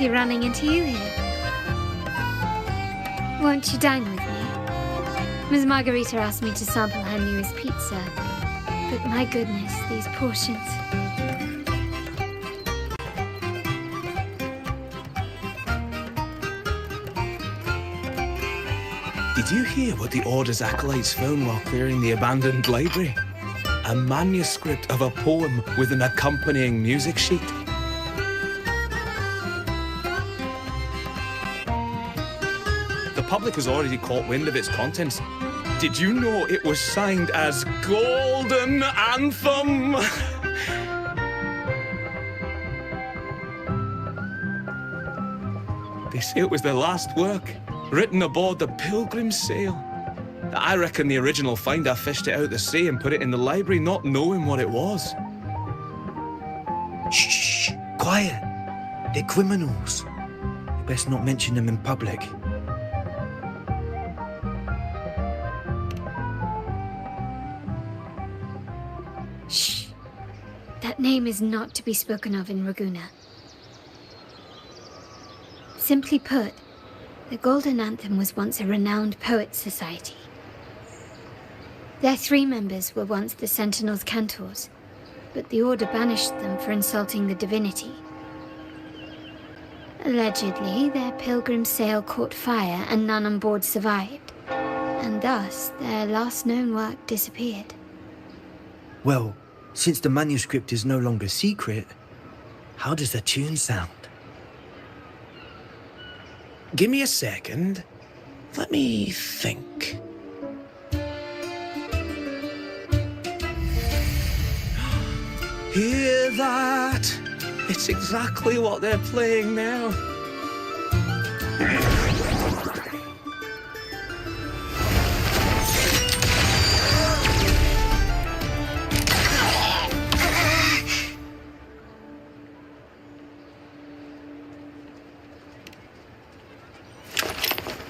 fancy running into you here. Won't you dine with me? Ms. Margarita asked me to sample her newest pizza, but my goodness, these portions. Did you hear what the Order's acolytes found while clearing the abandoned library? A manuscript of a poem with an accompanying music sheet. The public has already caught wind of its contents. Did you know it was signed as Golden Anthem? They say it was their last work, written aboard the Pilgrim's Sail. I reckon the original finder fished it out the sea and put it in the library, not knowing what it was. Shh, quiet. They're criminals. You best not mention them in public. Shh. That name is not to be spoken of in Ragusa. Simply put, the Golden Anthem was once a renowned poets' society. Their 3 members were once the Sentinel's cantors, but the Order banished them for insulting the divinity. Allegedly, their pilgrim sail caught fire and none on board survived, and thus their last known work disappeared. Well, since the manuscript is no longer secret, how does the tune sound? Give me a second. Let me think. Hear that? It's exactly what they're playing now.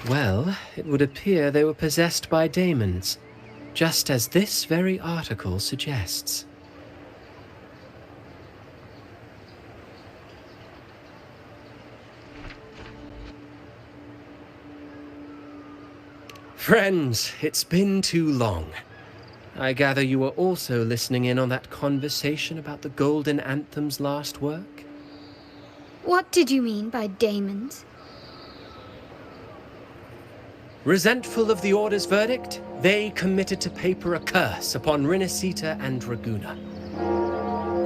Well, it would appear they were possessed by daemons, just as this very article suggests. Friends, it's been too long. I gather you were also listening in on that conversation about the Golden Anthem's last work? What did you mean by daemons? Resentful of the Order's verdict, they committed to paper a curse upon Rinascita and Ragusa.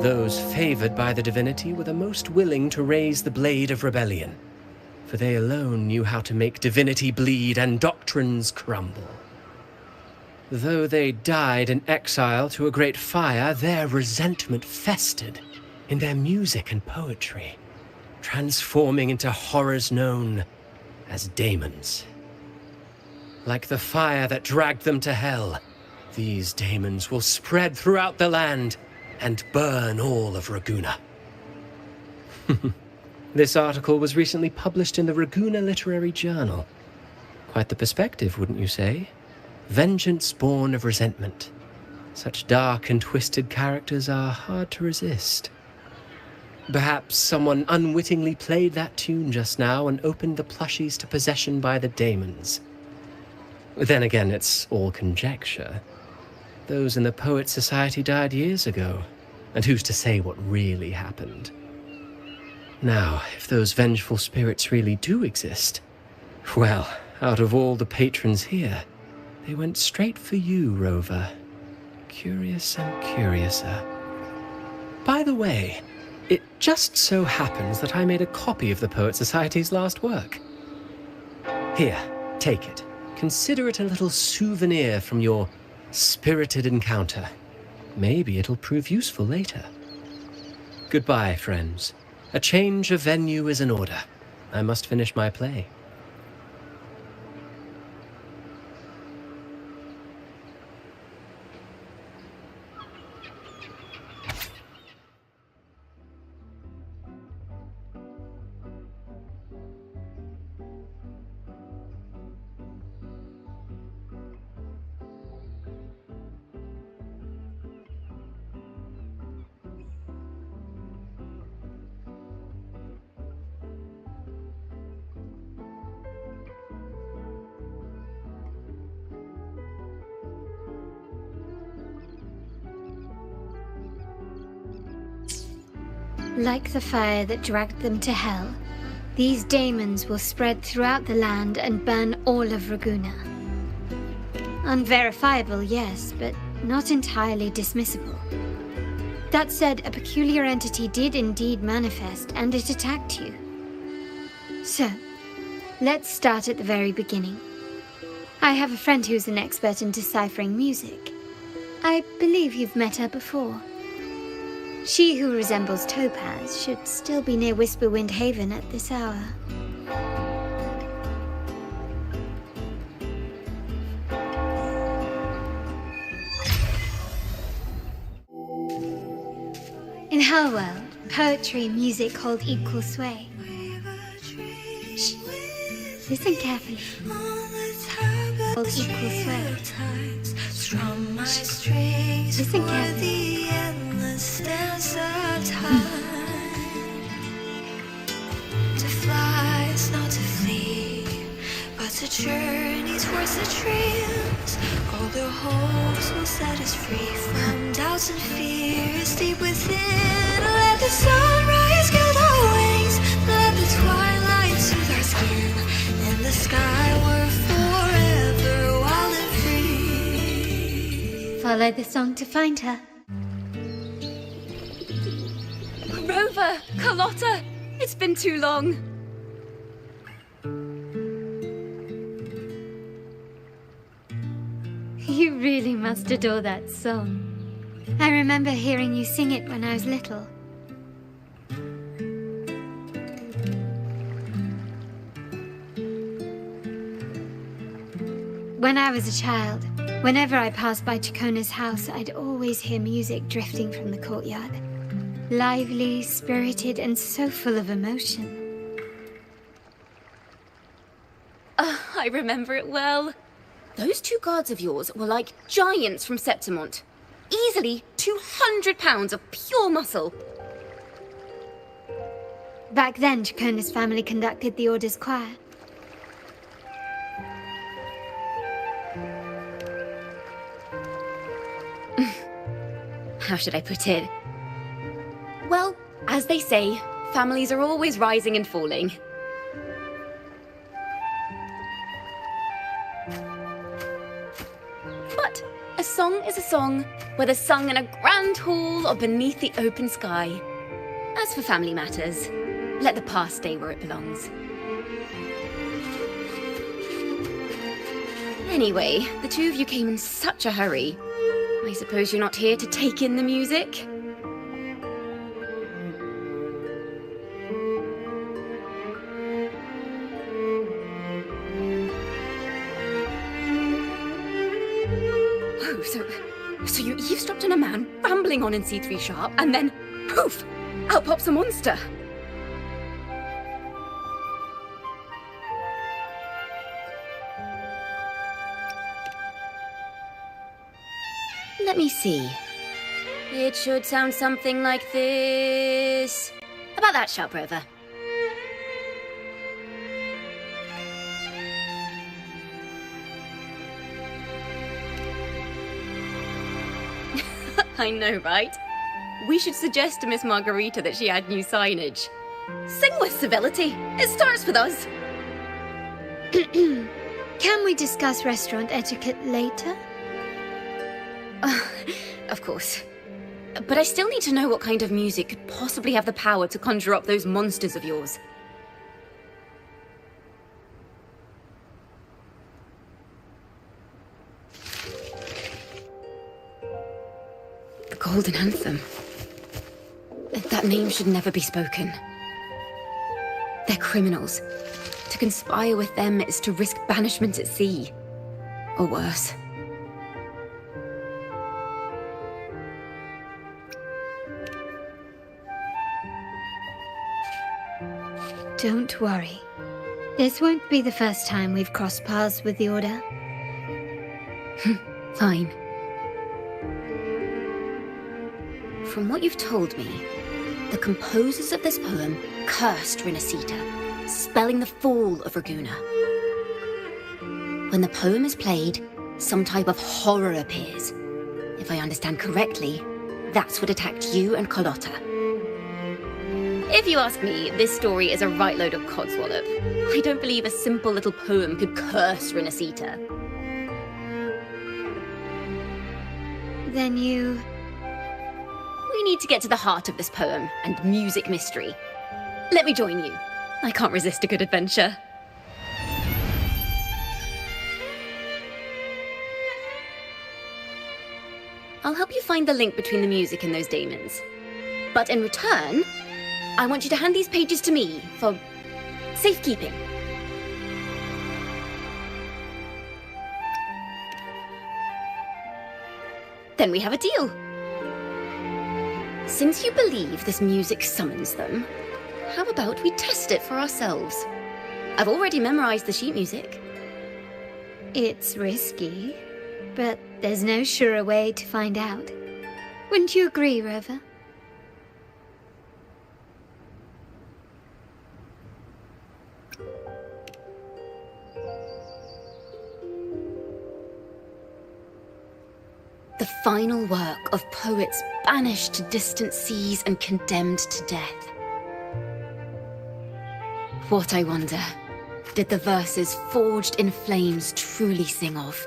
Those favored by the divinity were the most willing to raise the blade of rebellion, for they alone knew how to make divinity bleed and doctrines crumble. Though they died in exile to a great fire, their resentment festered in their music and poetry, transforming into horrors known as daemons. Like the fire that dragged them to hell, these daemons will spread throughout the land and burn all of Ragusa. This article was recently published in the Ragusa Literary Journal. Quite the perspective, wouldn't you say? Vengeance born of resentment. Such dark and twisted characters are hard to resist. Perhaps someone unwittingly played that tune just now and opened the plushies to possession by the daemons. Then again, it's all conjecture. Those in the Poets' Society died years ago, and who's to say what really happened? Now, if those vengeful spirits really do exist, well, out of all the patrons here, they went straight for you, Rover. Curious and curiouser. By the way, it just so happens that I made a copy of the Poets' Society's last work. Here, take it. Consider it a little souvenir from your spirited encounter. Maybe it'll prove useful later. Goodbye, friends. A change of venue is in order. I must finish my play. Like the fire that dragged them to hell, these daemons will spread throughout the land and burn all of Raguna. Unverifiable, yes, but not entirely dismissible. That said, a peculiar entity did indeed manifest, and it attacked you. So, let's start at the very beginning. I have a friend who's an expert in deciphering music. I believe you've met her before. She who resembles Topaz should still be near Whisperwind Haven at this hour. In her world, poetry and music hold equal sway. Shh. Listen carefully. Hold equal sway. Shh. Listen carefully. To fly is not to flee, but to journey towards the dreams. All the hopes will set us free from doubts and fears deep within. Let the sunrise gild our wings, let the twilight soothe our skin. In the sky we're forever wild and free. Follow the song to find her. Rover! Carlotta! It's been too long. You really must adore that song. I remember hearing you sing it when I was little. When I was a child, whenever I passed by Ciaccona's house, I'd always hear music drifting from the courtyard. Lively, spirited, and so full of emotion. I remember it well. Those two guards of yours were like giants from Septimont. Easily 200 pounds of pure muscle. Back then, Ciaccona's family conducted the Order's choir. How should I put it? Well, as they say, families are always rising and falling. But a song is a song, whether sung in a grand hall or beneath the open sky. As for family matters, let the past stay where it belongs. Anyway, the two of you came in such a hurry. I suppose you're not here to take in the music? So you eavesdropped on a man rambling on in C3 Sharp, and then, poof, out pops a monster. Let me see. It should sound something like this. About that, Sharp Rover. I know, right? We should suggest to Miss Margarita that she add new signage. Sing with civility. It starts with us. Can we discuss restaurant etiquette later? Of course. But I still need to know what kind of music could possibly have the power to conjure up those monsters of yours. The Golden Anthem. That name should never be spoken. They're criminals. To conspire with them is to risk banishment at sea. Or worse. Don't worry. This won't be the first time we've crossed paths with the Order. Fine. From what you've told me, the composers of this poem cursed Rinascita, spelling the fall of Raguna. When the poem is played, some type of horror appears. If I understand correctly, that's what attacked you and Carlotta. If you ask me, this story is a right load of codswallop. I don't believe a simple little poem could curse Renacita. Then you... We need to get to the heart of this poem and music mystery. Let me join you. I can't resist a good adventure. I'll help you find the link between the music and those daemons. But in return, I want you to hand these pages to me for safekeeping. Then we have a deal. Since you believe this music summons them, how about we test it for ourselves? I've already memorized the sheet music. It's risky, but there's no surer way to find out. Wouldn't you agree, Rover? The final work of poets banished to distant seas and condemned to death. What, I wonder, did the verses forged in flames truly sing of?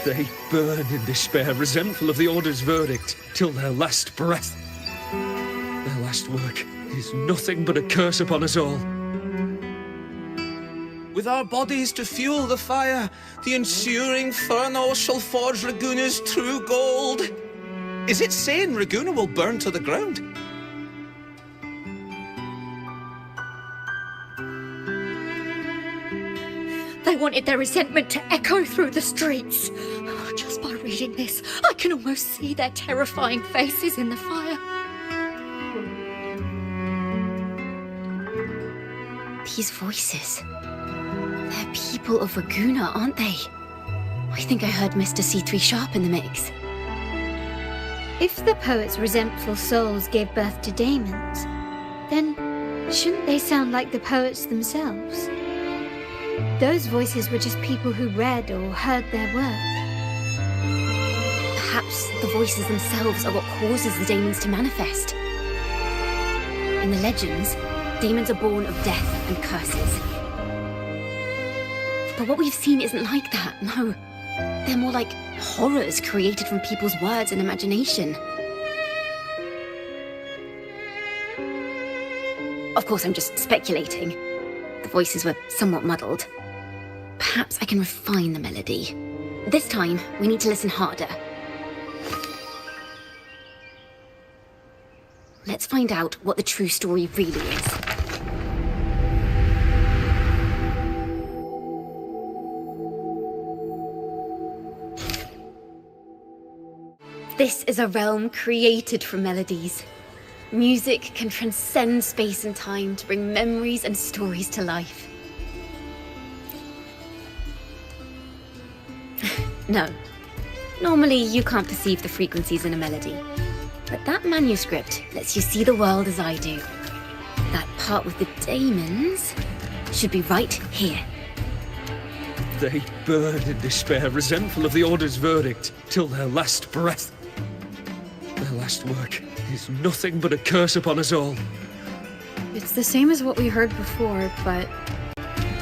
They burn in despair, resentful of the Order's verdict, till their last breath. Their last work is nothing but a curse upon us all. With our bodies to fuel the fire, the ensuing furnace shall forge Raguna's true gold. Is it saying Raguna will burn to the ground? They wanted their resentment to echo through the streets. Just by reading this, I can almost see their terrifying faces in the fire. These voices. They're people of Raguna, aren't they? I think I heard Mr. C3 Sharp in the mix. If the poet's resentful souls gave birth to daemons, then shouldn't they sound like the poets themselves? Those voices were just people who read or heard their work. Perhaps the voices themselves are what causes the daemons to manifest. In the legends, daemons are born of death and curses. But what we've seen isn't like that, no. They're more like horrors created from people's words and imagination. Of course, I'm just speculating. The voices were somewhat muddled. Perhaps I can refine the melody. This time, we need to listen harder. Let's find out what the true story really is. This is a realm created from melodies. Music can transcend space and time to bring memories and stories to life. No. Normally, you can't perceive the frequencies in a melody. But that manuscript lets you see the world as I do. That part with the daemons should be right here. They burned in despair, resentful of the Order's verdict, till their last breath. Their last work is nothing but a curse upon us all. It's the same as what we heard before, but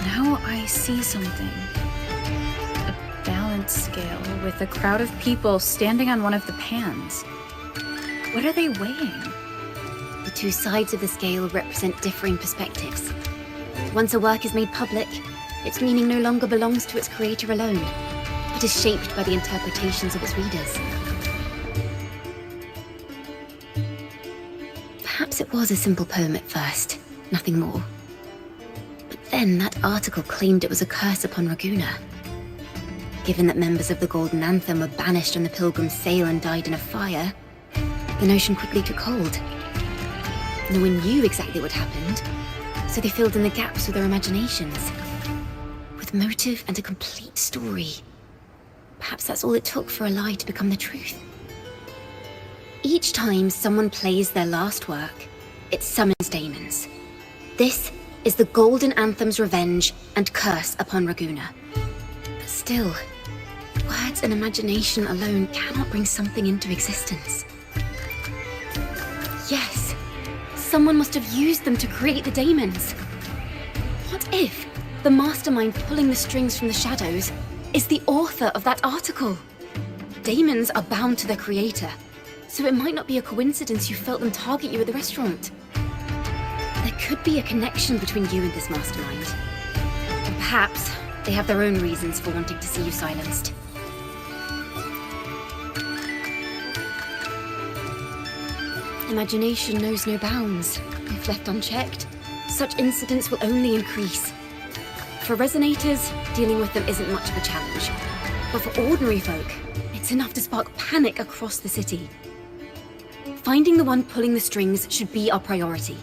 now I see something. A balance scale with a crowd of people standing on one of the pans. What are they weighing? The two sides of the scale represent differing perspectives. Once a work is made public, its meaning no longer belongs to its creator alone. It is shaped by the interpretations of its readers. Perhaps it was a simple poem at first, nothing more. But then that article claimed it was a curse upon Raguena. Given that members of the Golden Anthem were banished on the Pilgrim's sail and died in a fire, the notion quickly took hold. No one knew exactly what happened, so they filled in the gaps with their imaginations. With motive and a complete story. Perhaps that's all it took for a lie to become the truth. Each time someone plays their last work, it summons daemons. This is the Golden Anthem's revenge and curse upon Raguena. But still, words and imagination alone cannot bring something into existence. Yes, someone must have used them to create the daemons. What if the mastermind pulling the strings from the shadows is the author of that article? Daemons are bound to their creator, so it might not be a coincidence you felt them target you at the restaurant. There could be a connection between you and this mastermind. And perhaps they have their own reasons for wanting to see you silenced. Imagination knows no bounds. If left unchecked, such incidents will only increase. For resonators, dealing with them isn't much of a challenge. But for ordinary folk, it's enough to spark panic across the city. Finding the one pulling the strings should be our priority.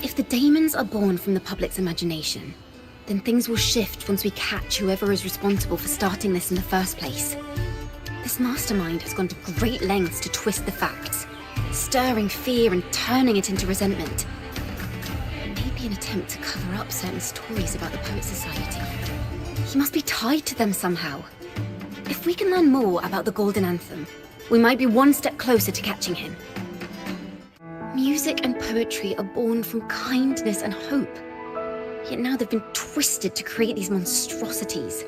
If the daemons are born from the public's imagination, then things will shift once we catch whoever is responsible for starting this in the first place. This mastermind has gone to great lengths to twist the facts, stirring fear and turning it into resentment. Maybe an attempt to cover up certain stories about the Poet Society. He must be tied to them somehow. If we can learn more about the Golden Anthem, we might be one step closer to catching him. Music and poetry are born from kindness and hope. Yet now they've been twisted to create these monstrosities.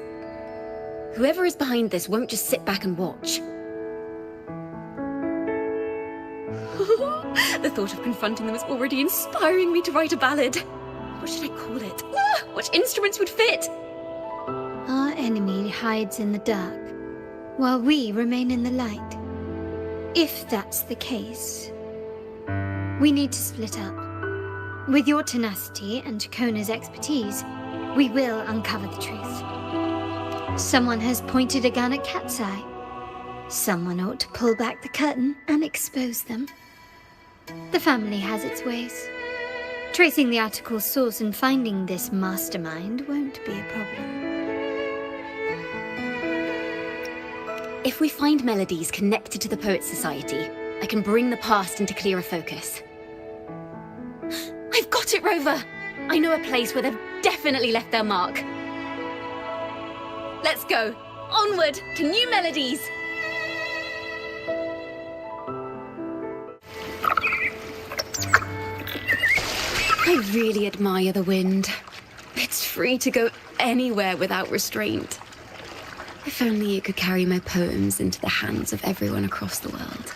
Whoever is behind this won't just sit back and watch. The thought of confronting them is already inspiring me to write a ballad. What should I call it? What instruments would fit? Our enemy hides in the dark, while we remain in the light. If that's the case, we need to split up. With your tenacity and Ciaccona's expertise, we will uncover the truth. Someone has pointed a gun at Cat's Eye. Someone ought to pull back the curtain and expose them. The family has its ways. Tracing the article's source and finding this mastermind won't be a problem. If we find melodies connected to the Poet Society, I can bring the past into clearer focus. I've got it, Rover! I know a place where they've definitely left their mark. Let's go! Onward to new melodies! I really admire the wind. It's free to go anywhere without restraint. If only it could carry my poems into the hands of everyone across the world.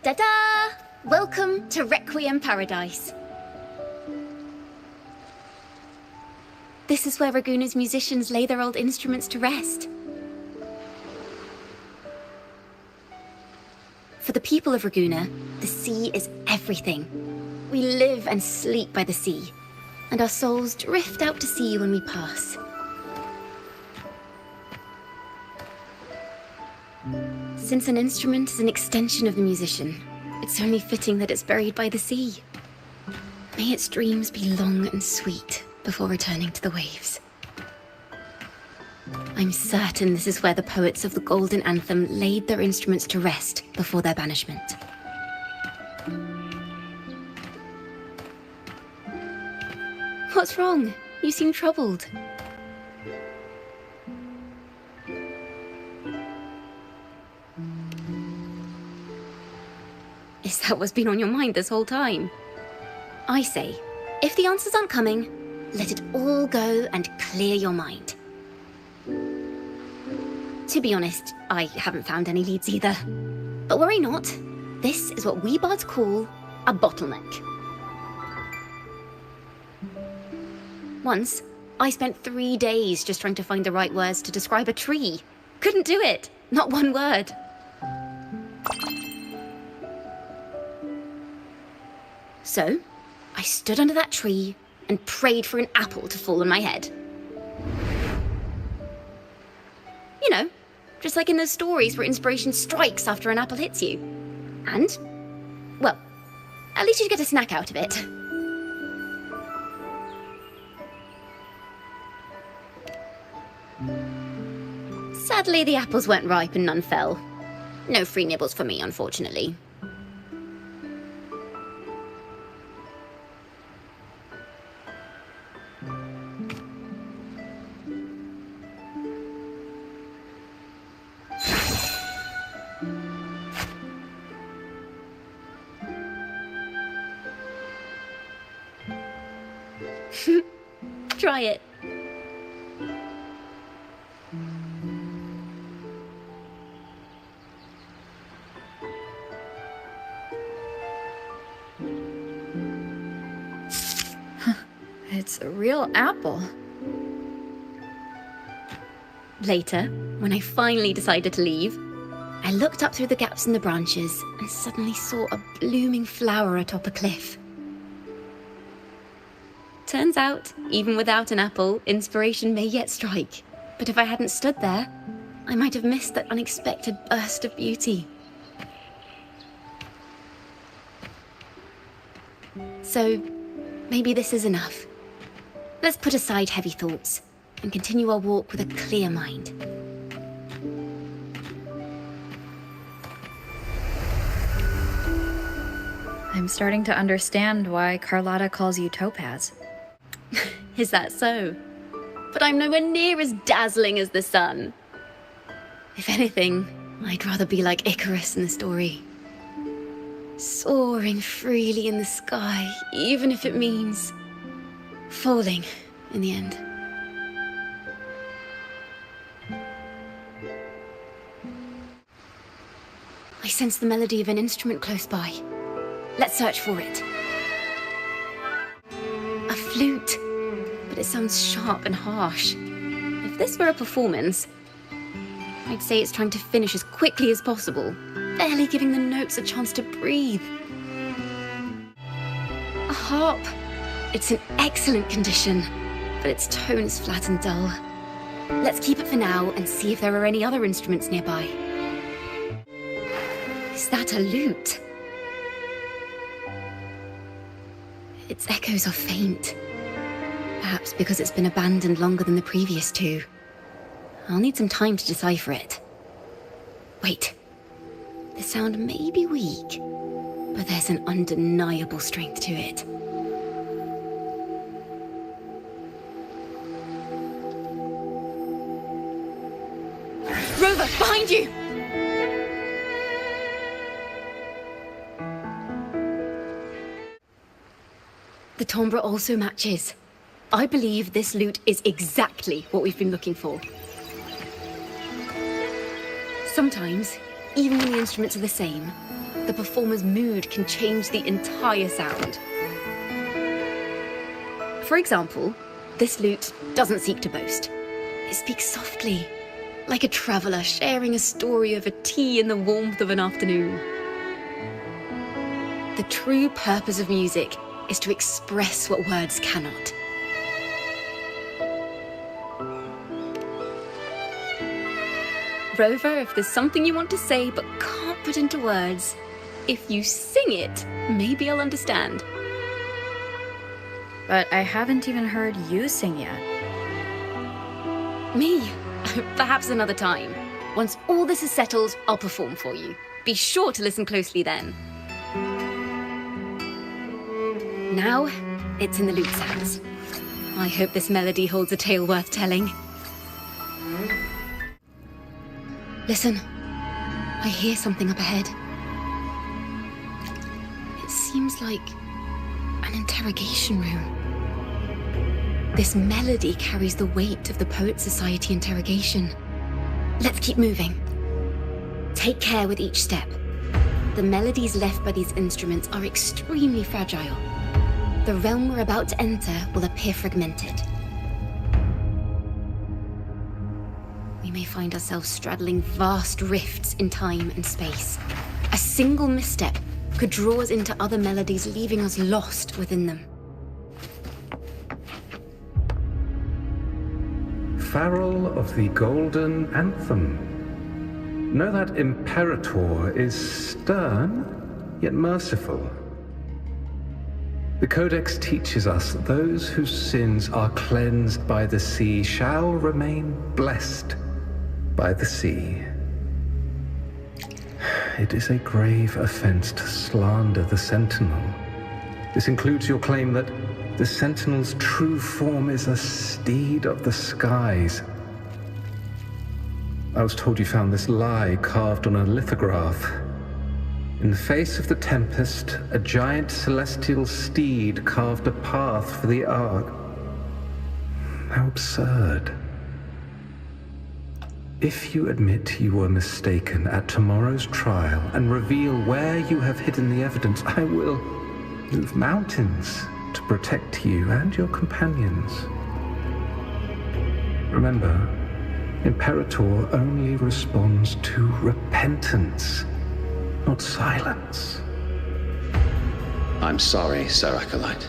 Ta-da! Welcome to Requiem Paradise. This is where Raguna's musicians lay their old instruments to rest. For the people of Raguna, the sea is everything. We live and sleep by the sea, and our souls drift out to sea when we pass. Since an instrument is an extension of the musician, it's only fitting that it's buried by the sea. May its dreams be long and sweet before returning to the waves. I'm certain this is where the poets of the Golden Anthem laid their instruments to rest before their banishment. What's wrong? You seem troubled. Is that what's been on your mind this whole time? I say, if the answers aren't coming, let it all go and clear your mind. To be honest, I haven't found any leads either. But worry not, this is what we bards call a bottleneck. Once, I spent 3 days just trying to find the right words to describe a tree. Couldn't do it, not one word. So, I stood under that tree and prayed for an apple to fall on my head. You know, just like in those stories where inspiration strikes after an apple hits you. And, well, at least you get a snack out of it. Sadly, the apples weren't ripe and none fell. No free nibbles for me, unfortunately. Try it. It's a real apple. Later, when I finally decided to leave, I looked up through the gaps in the branches and suddenly saw a blooming flower atop a cliff. Turns out, even without an apple, inspiration may yet strike. But if I hadn't stood there, I might have missed that unexpected burst of beauty. So, maybe this is enough. Let's put aside heavy thoughts and continue our walk with a clear mind. I'm starting to understand why Carlotta calls you Topaz. Is that so? But I'm nowhere near as dazzling as the sun. If anything, I'd rather be like Icarus in the story. Soaring freely in the sky, even if it means falling in the end. I sense the melody of an instrument close by. Let's search for it. A flute, but it sounds sharp and harsh. If this were a performance, I'd say it's trying to finish as quickly as possible, barely giving the notes a chance to breathe. A harp. It's in excellent condition, but its tone is flat and dull. Let's keep it for now and see if there are any other instruments nearby. Is that a lute? Its echoes are faint. Perhaps because it's been abandoned longer than the previous two. I'll need some time to decipher it. Wait. The sound may be weak, but there's an undeniable strength to it. Rover, behind you! The timbre also matches. I believe this lute is exactly what we've been looking for. Sometimes, even when the instruments are the same, the performer's mood can change the entire sound. For example, This lute doesn't seek to boast. It speaks softly, like a traveller sharing a story over tea in the warmth of an afternoon. The true purpose of music is to express what words cannot. Rover, if there's something you want to say but can't put into words, if you sing it, maybe I'll understand. But I haven't even heard you sing yet. Me? Perhaps another time. Once all this is settled, I'll perform for you. Be sure to listen closely then. Now, it's in the lute's hands. I hope this melody holds a tale worth telling. Listen, I hear something up ahead. It seems like an interrogation room. This melody carries the weight of the Poet Society interrogation. Let's keep moving. Take care with each step. The melodies left by these instruments are extremely fragile. The realm we're about to enter will appear fragmented. We may find ourselves straddling vast rifts in time and space. A single misstep could draw us into other melodies, leaving us lost within them. Farrell of the Golden Anthem. Know that Imperator is stern, yet merciful. The Codex teaches us that those whose sins are cleansed by the sea shall remain blessed by the sea. It is a grave offense to slander the Sentinel. This includes your claim that the Sentinel's true form is a steed of the skies. I was told you found this lie carved on a lithograph. In the face of the tempest, a giant celestial steed carved a path for the Ark. How absurd. If you admit you were mistaken at tomorrow's trial and reveal where you have hidden the evidence, I will move mountains to protect you and your companions. Remember, Imperator only responds to repentance, not silence. I'm sorry, Sir Acolyte.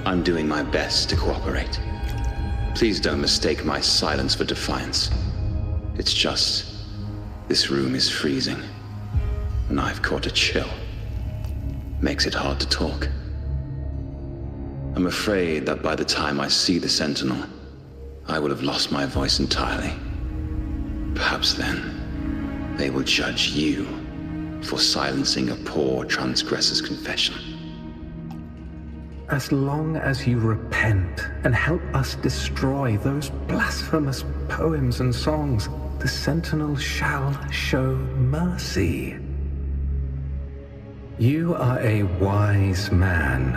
I'm doing my best to cooperate. Please don't mistake my silence for defiance. It's just, this room is freezing, and I've caught a chill. Makes it hard to talk. I'm afraid that by the time I see the Sentinel, I will have lost my voice entirely. Perhaps then, they will judge you for silencing a poor transgressor's confession. As long as you repent and help us destroy those blasphemous poems and songs, the Sentinel shall show mercy. You are a wise man.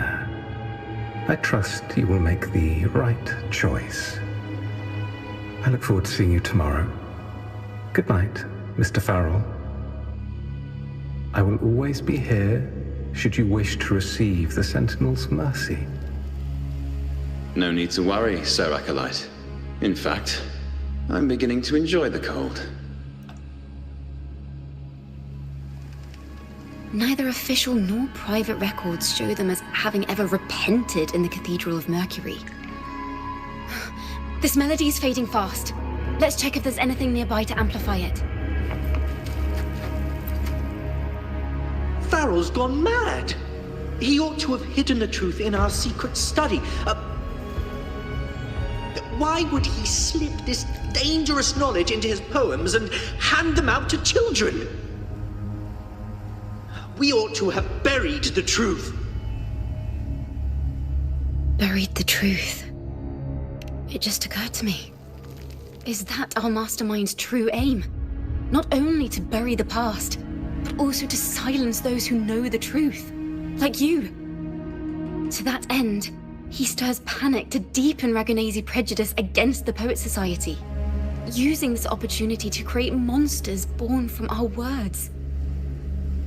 I trust you will make the right choice. I look forward to seeing you tomorrow. Good night, Mr. Farrell. I will always be here should you wish to receive the Sentinel's mercy. No need to worry, Sir Acolyte. In fact, I'm beginning to enjoy the cold. Neither official nor private records show them as having ever repented in the Cathedral of Mercury. This melody is fading fast. Let's check if there's anything nearby to amplify it. Farrell's gone mad. He ought to have hidden the truth in our secret study. Why would he slip this dangerous knowledge into his poems and hand them out to children? We ought to have buried the truth. Buried the truth. It just occurred to me. Is that our mastermind's true aim? Not only to bury the past, but also to silence those who know the truth, like you. To that end, he stirs panic to deepen Ragonese prejudice against the Poet Society, using this opportunity to create monsters born from our words.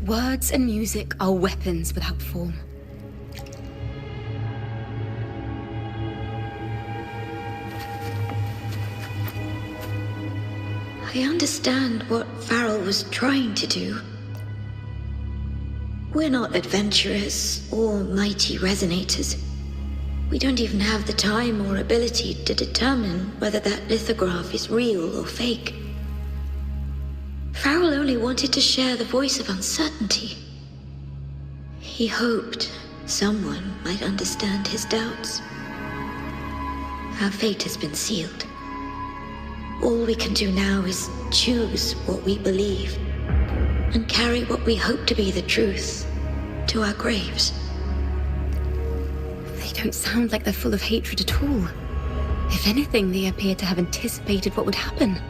Words and music are weapons without form. I understand what Farrell was trying to do. We're not adventurers or mighty resonators. We don't even have the time or ability to determine whether that lithograph is real or fake. Farrell only wanted to share the voice of uncertainty. He hoped someone might understand his doubts. Our fate has been sealed. All we can do now is choose what we believe and carry what we hope to be the truth to our graves. They don't sound like they're full of hatred at all. If anything, they appear to have anticipated what would happen.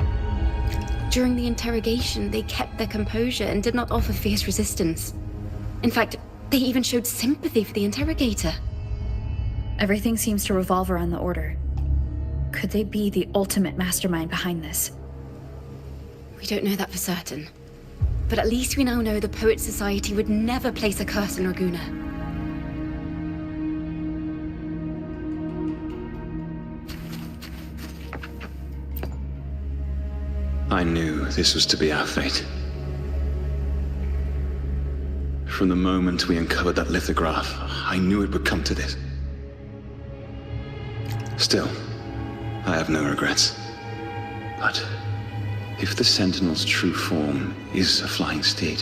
During the interrogation, they kept their composure and did not offer fierce resistance. In fact, they even showed sympathy for the interrogator. Everything seems to revolve around the Order. Could they be the ultimate mastermind behind this? We don't know that for certain. But at least we now know the Poet Society would never place a curse on Raguna. I knew this was to be our fate. From the moment we uncovered that lithograph, I knew it would come to this. Still, I have no regrets. But if the Sentinel's true form is a flying steed,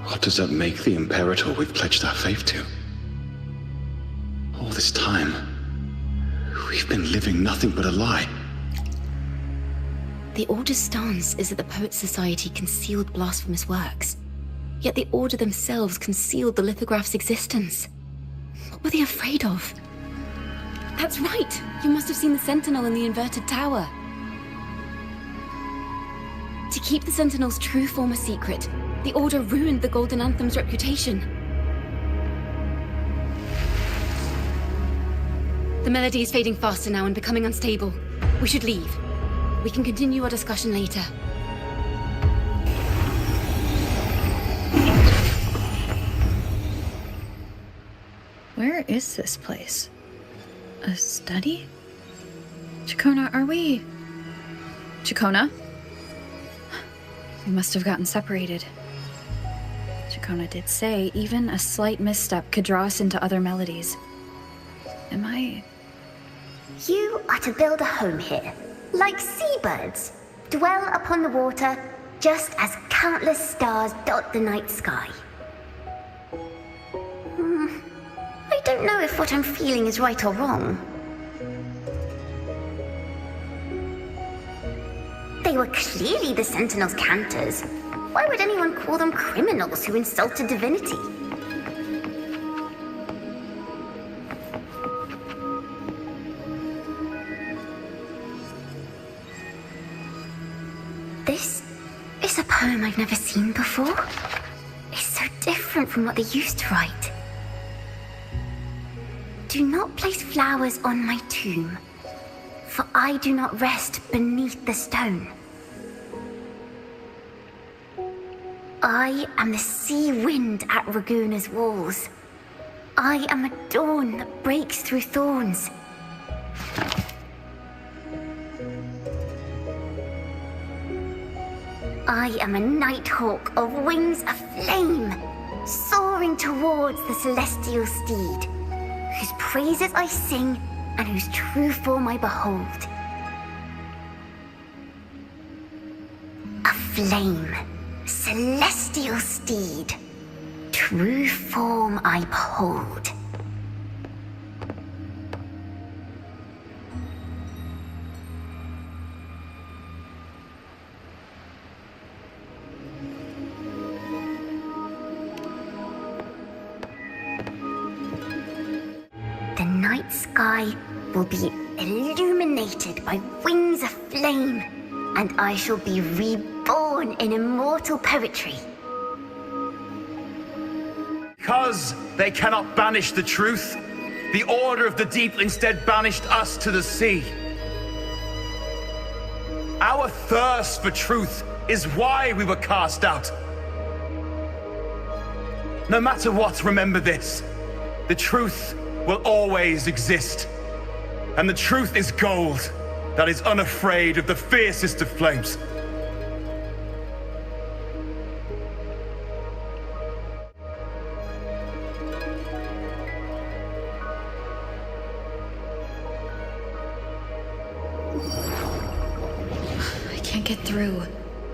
what does that make the Imperator we've pledged our faith to? All this time, we've been living nothing but a lie. The Order's stance is that the Poet Society concealed blasphemous works. Yet the Order themselves concealed the lithograph's existence. What were they afraid of? That's right! You must have seen the Sentinel in the inverted tower. To keep the Sentinel's true form a secret, the Order ruined the Golden Anthem's reputation. The melody is fading faster now and becoming unstable. We should leave. We can continue our discussion later. Where is this place? A study? Ciaccona, are we... Ciaccona? We must have gotten separated. Ciaccona did say even a slight misstep could draw us into other melodies. Am I... You are to build a home here, like seabirds. Dwell upon the water, just as countless stars dot the night sky. I don't know if what I'm feeling is right or wrong. They were clearly the Sentinel's cantors. Why would anyone call them criminals who insulted divinity? This is a poem I've never seen before. It's so different from what they used to write. Do not place flowers on my tomb, for I do not rest beneath the stone. I am the sea wind at Raguna's walls. I am a dawn that breaks through thorns. I am a nighthawk of wings aflame, soaring towards the celestial steed, whose praises I sing and whose true form I behold. A flame, celestial steed, true form I behold. The night sky will be illuminated by wings of flame, and I shall be reborn in immortal poetry. Because they cannot banish the truth, the Order of the Deep instead banished us to the sea. Our thirst for truth is why we were cast out. No matter what, remember this. The truth will always exist. And the truth is gold that is unafraid of the fiercest of flames. I can't get through,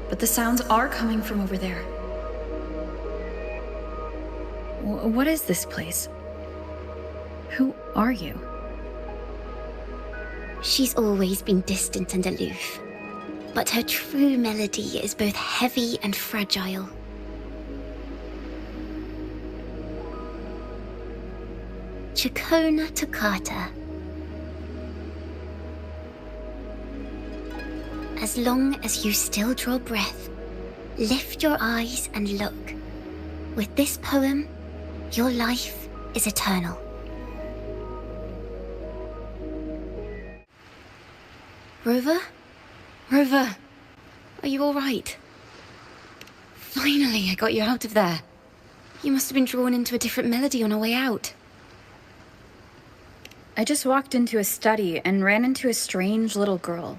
but the sounds are coming from over there. What is this place? Who are you? She's always been distant and aloof, but her true melody is both heavy and fragile. Ciaccona toccata. As long as you still draw breath, lift your eyes and look. With this poem, your life is eternal. Rover? Rover, are you all right? Finally, I got you out of there. You must have been drawn into a different melody on our way out. I just walked into a study and ran into a strange little girl.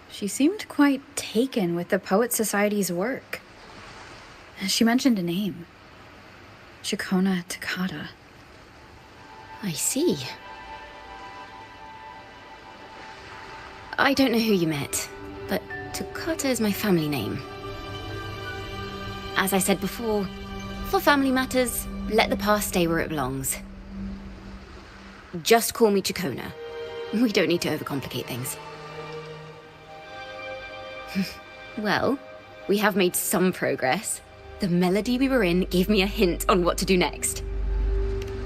She seemed quite taken with the Poet Society's work. She mentioned a name. Ciaccona toccata. I see. I don't know who you met, but Toccata is my family name. As I said before, for family matters, let the past stay where it belongs. Just call me Ciaccona. We don't need to overcomplicate things. Well, we have made some progress. The melody we were in gave me a hint on what to do next.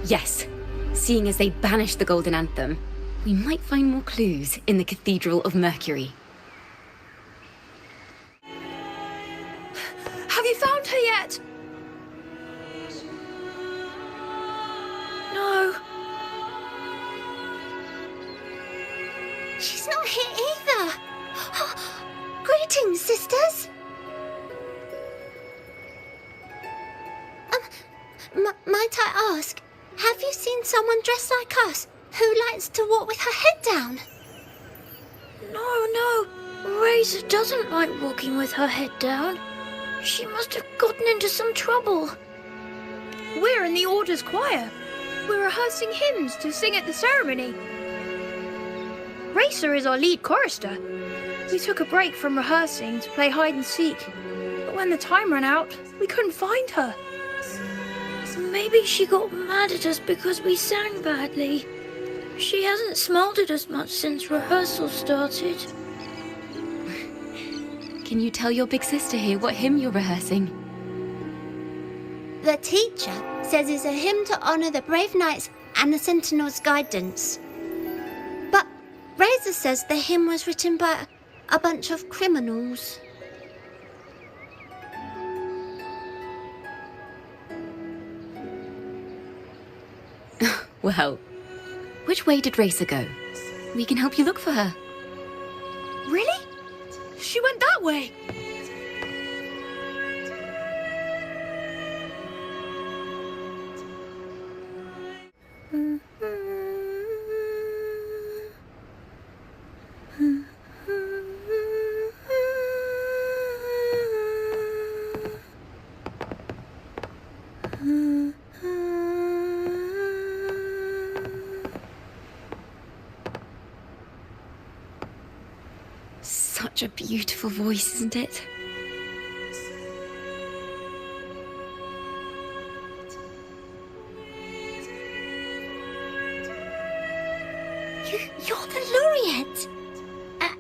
Yes, seeing as they banished the Golden Anthem, we might find more clues in the Cathedral of Mercury. Have you found her yet? No. She's not here either. Greetings, sisters. Might I ask, have you seen someone dressed like us who likes to walk with her head down? No. Razor doesn't like walking with her head down. She must have gotten into some trouble. We're in the Order's choir. We're rehearsing hymns to sing at the ceremony. Racer is our lead chorister. We took a break from rehearsing to play hide and seek. But when the time ran out, we couldn't find her. Maybe she got mad at us because we sang badly. She hasn't smiled at us much since rehearsal started. Can you tell your big sister here what hymn you're rehearsing? The teacher says it's a hymn to honor the brave knights and the Sentinel's guidance. But Razor says the hymn was written by a bunch of criminals. Well, which way did Racer go? We can help you look for her. Really? She went that way. Such a beautiful voice, isn't it? You're the laureate.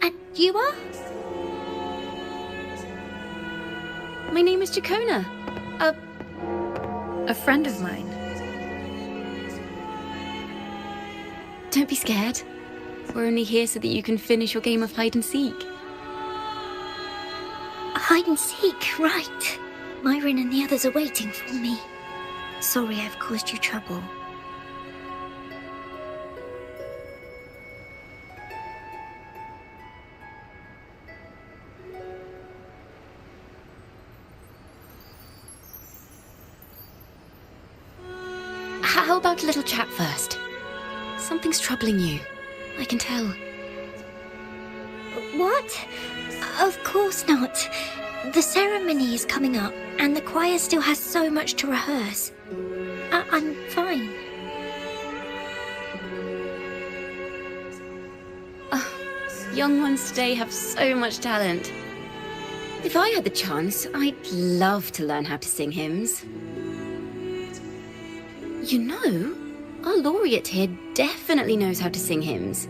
And you are? My name is Ciaccona. A friend of mine. Don't be scared. We're only here so that you can finish your game of hide and seek. Hide and seek, right. Myron and the others are waiting for me. Sorry I've caused you trouble. How about a little chat first? Something's troubling you. I can tell. What? Of course not. The ceremony is coming up, and the choir still has so much to rehearse. I'm fine. Young ones today have so much talent. If I had the chance, I'd love to learn how to sing hymns. You know, our laureate here definitely knows how to sing hymns.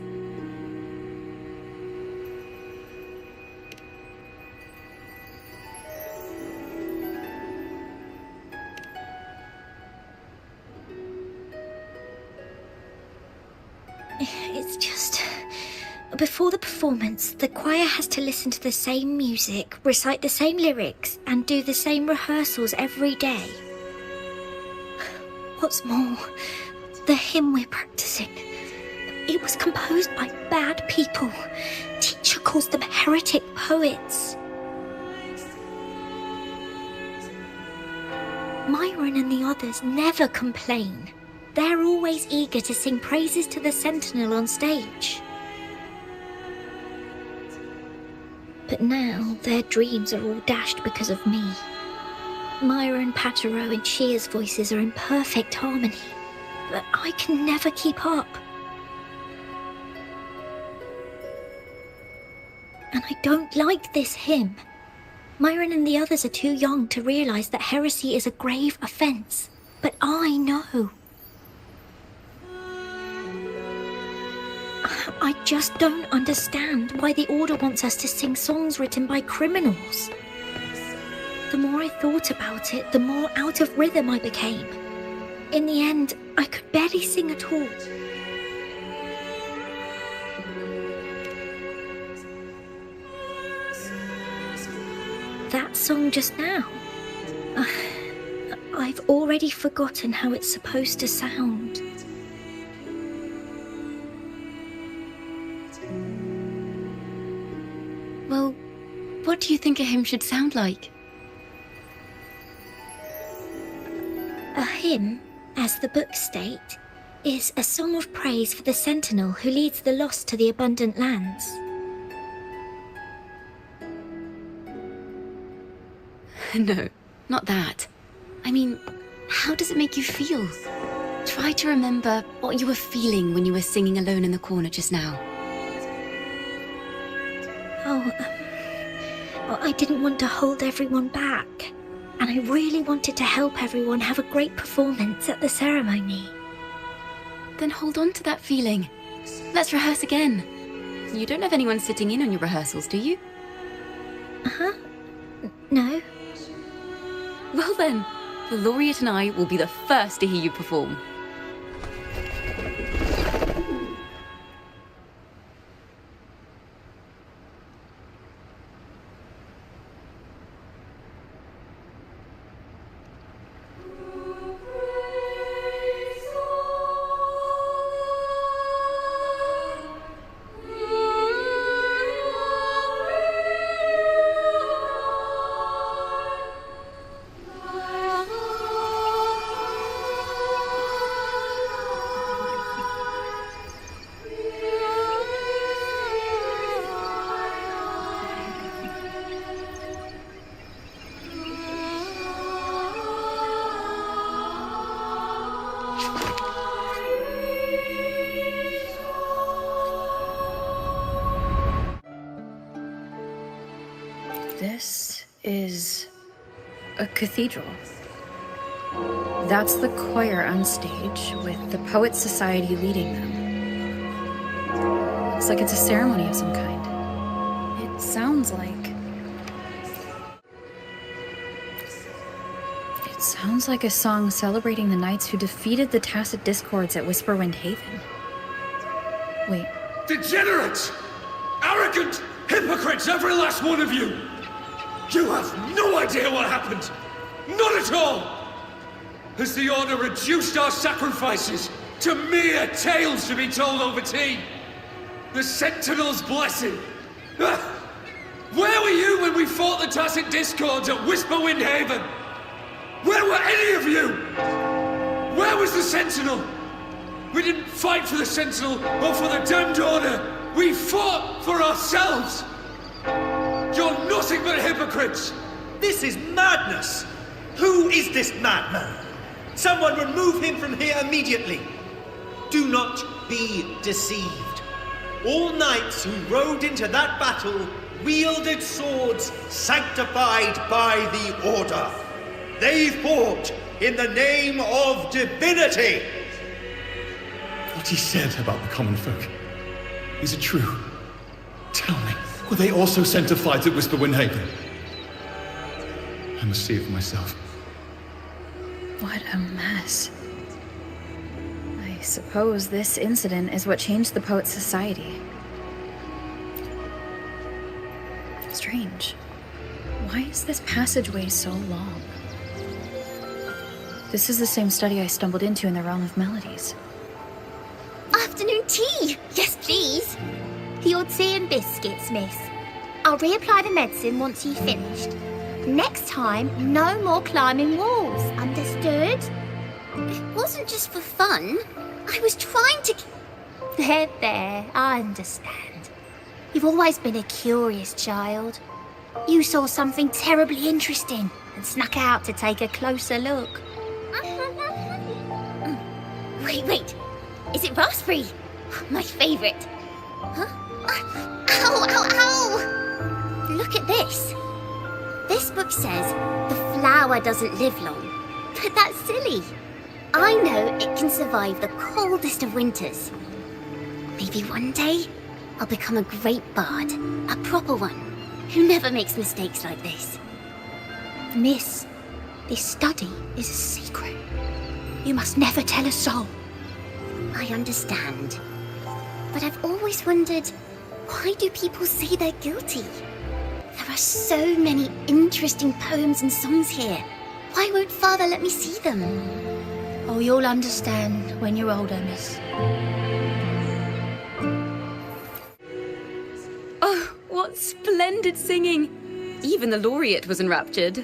It's just... Before the performance, the choir has to listen to the same music, recite the same lyrics, and do the same rehearsals every day. What's more, the hymn we're practicing, it was composed by bad people. Teacher calls them heretic poets. Myron and the others never complain. They're always eager to sing praises to the Sentinel on stage. But now their dreams are all dashed because of me. Myron, Patero, and Shear's voices are in perfect harmony, but I can never keep up. And I don't like this hymn. Myron and the others are too young to realize that heresy is a grave offense, but I know. I just don't understand why the Order wants us to sing songs written by criminals. The more I thought about it, the more out of rhythm I became. In the end, I could barely sing at all. That song just now. I've already forgotten how it's supposed to sound. Well, what do you think a hymn should sound like? A hymn, as the books state, is a song of praise for the Sentinel who leads the lost to the abundant lands. No, not that. I mean, how does it make you feel? Try to remember what you were feeling when you were singing alone in the corner just now. I didn't want to hold everyone back, and I really wanted to help everyone have a great performance at the ceremony. Then hold on to that feeling. Let's rehearse again. You don't have anyone sitting in on your rehearsals, do you? Uh-huh. No. Well then, the laureate and I will be the first to hear you perform. This is a cathedral. That's the choir on stage, with the Poets Society leading them. Looks like it's a ceremony of some kind. It sounds like a song celebrating the knights who defeated the Tacit Discords at Whisperwind Haven. Wait. Degenerates! Arrogant hypocrites, every last one of you! You have no idea what happened! Not at all! Has the Order reduced our sacrifices to mere tales to be told over tea? The Sentinel's blessing! Where were you when we fought the Tacit Discords at Whisperwind Haven? Where were any of you? Where was the Sentinel? We didn't fight for the Sentinel or for the damned Order. We fought for ourselves. You're nothing but hypocrites. This is madness. Who is this madman? Someone remove him from here immediately. Do not be deceived. all knights who rode into that battle wielded swords sanctified by the Order. They fought in the name of divinity. What he said about the common folk, is it true? Tell me, were they also sent to fight at Whisperwind Haven? I must see it for myself. What a mess. I suppose this incident is what changed the Poets' Society. Strange. Why is this passageway so long? This is the same study I stumbled into in the Realm of Melodies. Afternoon tea! Yes, please. The odd tea and biscuits, miss. I'll reapply the medicine once you've finished. Next time, no more climbing walls. Understood? It wasn't just for fun. I was trying to... There, I understand. You've always been a curious child. You saw something terribly interesting and snuck out to take a closer look. Wait. Is it raspberry? My favourite. Huh? Ow! Look at this. This book says the flower doesn't live long. But that's silly. I know it can survive the coldest of winters. Maybe one day I'll become a great bard. A proper one. Who never makes mistakes like this. Miss, this study is a secret. You must never tell a soul. I understand. But I've always wondered, why do people say they're guilty? There are so many interesting poems and songs here. Why won't Father let me see them? Oh, you'll understand when you're older, miss. Oh, what splendid singing! Even the laureate was enraptured.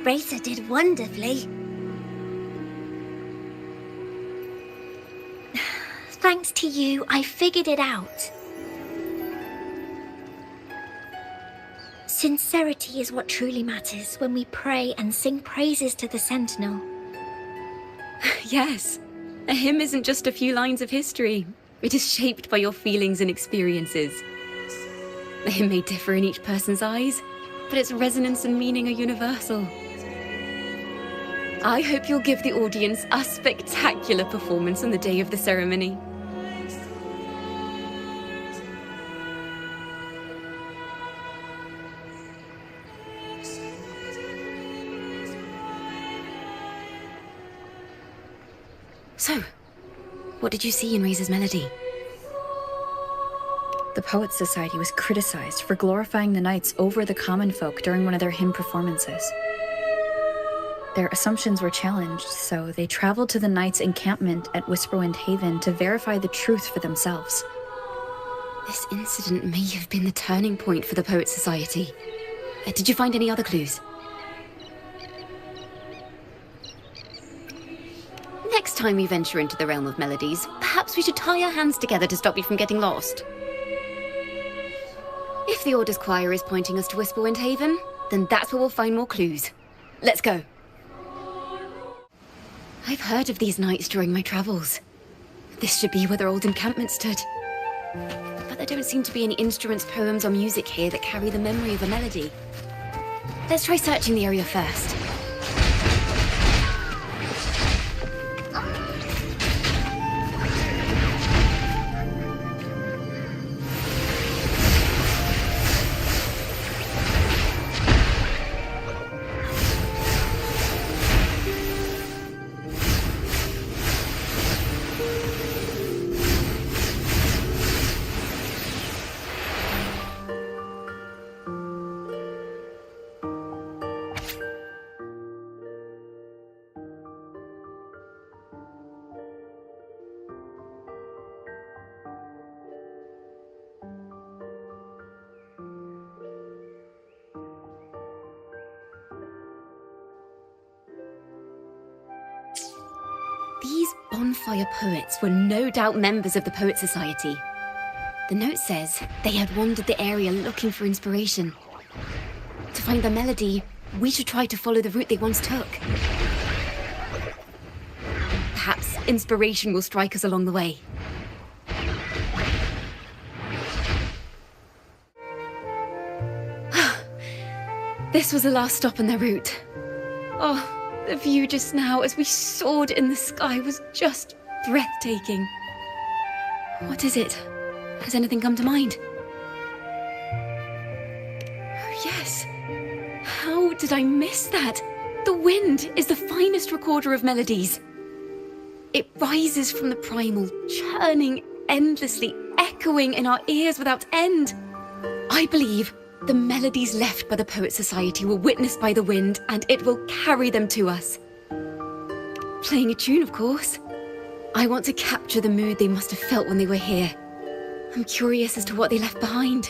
Racer did wonderfully. Thanks to you, I figured it out. Sincerity is what truly matters when we pray and sing praises to the Sentinel. Yes, a hymn isn't just a few lines of history. It is shaped by your feelings and experiences. A hymn may differ in each person's eyes, but its resonance and meaning are universal. I hope you'll give the audience a spectacular performance on the day of the ceremony. So, what did you see in Razor's melody? The Poets' Society was criticized for glorifying the knights over the common folk during one of their hymn performances. Their assumptions were challenged, so they traveled to the knights' encampment at Whisperwind Haven to verify the truth for themselves. This incident may have been the turning point for the Poets' Society. Did you find any other clues? Next time we venture into the realm of melodies, perhaps we should tie our hands together to stop you from getting lost. If the Order's choir is pointing us to Whisperwind Haven, then that's where we'll find more clues. Let's go. I've heard of these knights during my travels. This should be where their old encampment stood. But there don't seem to be any instruments, poems, or music here that carry the memory of a melody. Let's try searching the area first. These bonfire poets were no doubt members of the Poets' Society. The note says they had wandered the area looking for inspiration. To find the melody, we should try to follow the route they once took. Perhaps inspiration will strike us along the way. This was the last stop on their route. Oh, the view just now as we soared in the sky was just breathtaking. What is it? Has anything come to mind? Oh, yes. How did I miss that? The wind is the finest recorder of melodies. It rises from the primal, churning endlessly, echoing in our ears without end. I believe the melodies left by the Poets Society were witnessed by the wind, and it will carry them to us. Playing a tune, of course. I want to capture the mood they must have felt when they were here. I'm curious as to what they left behind.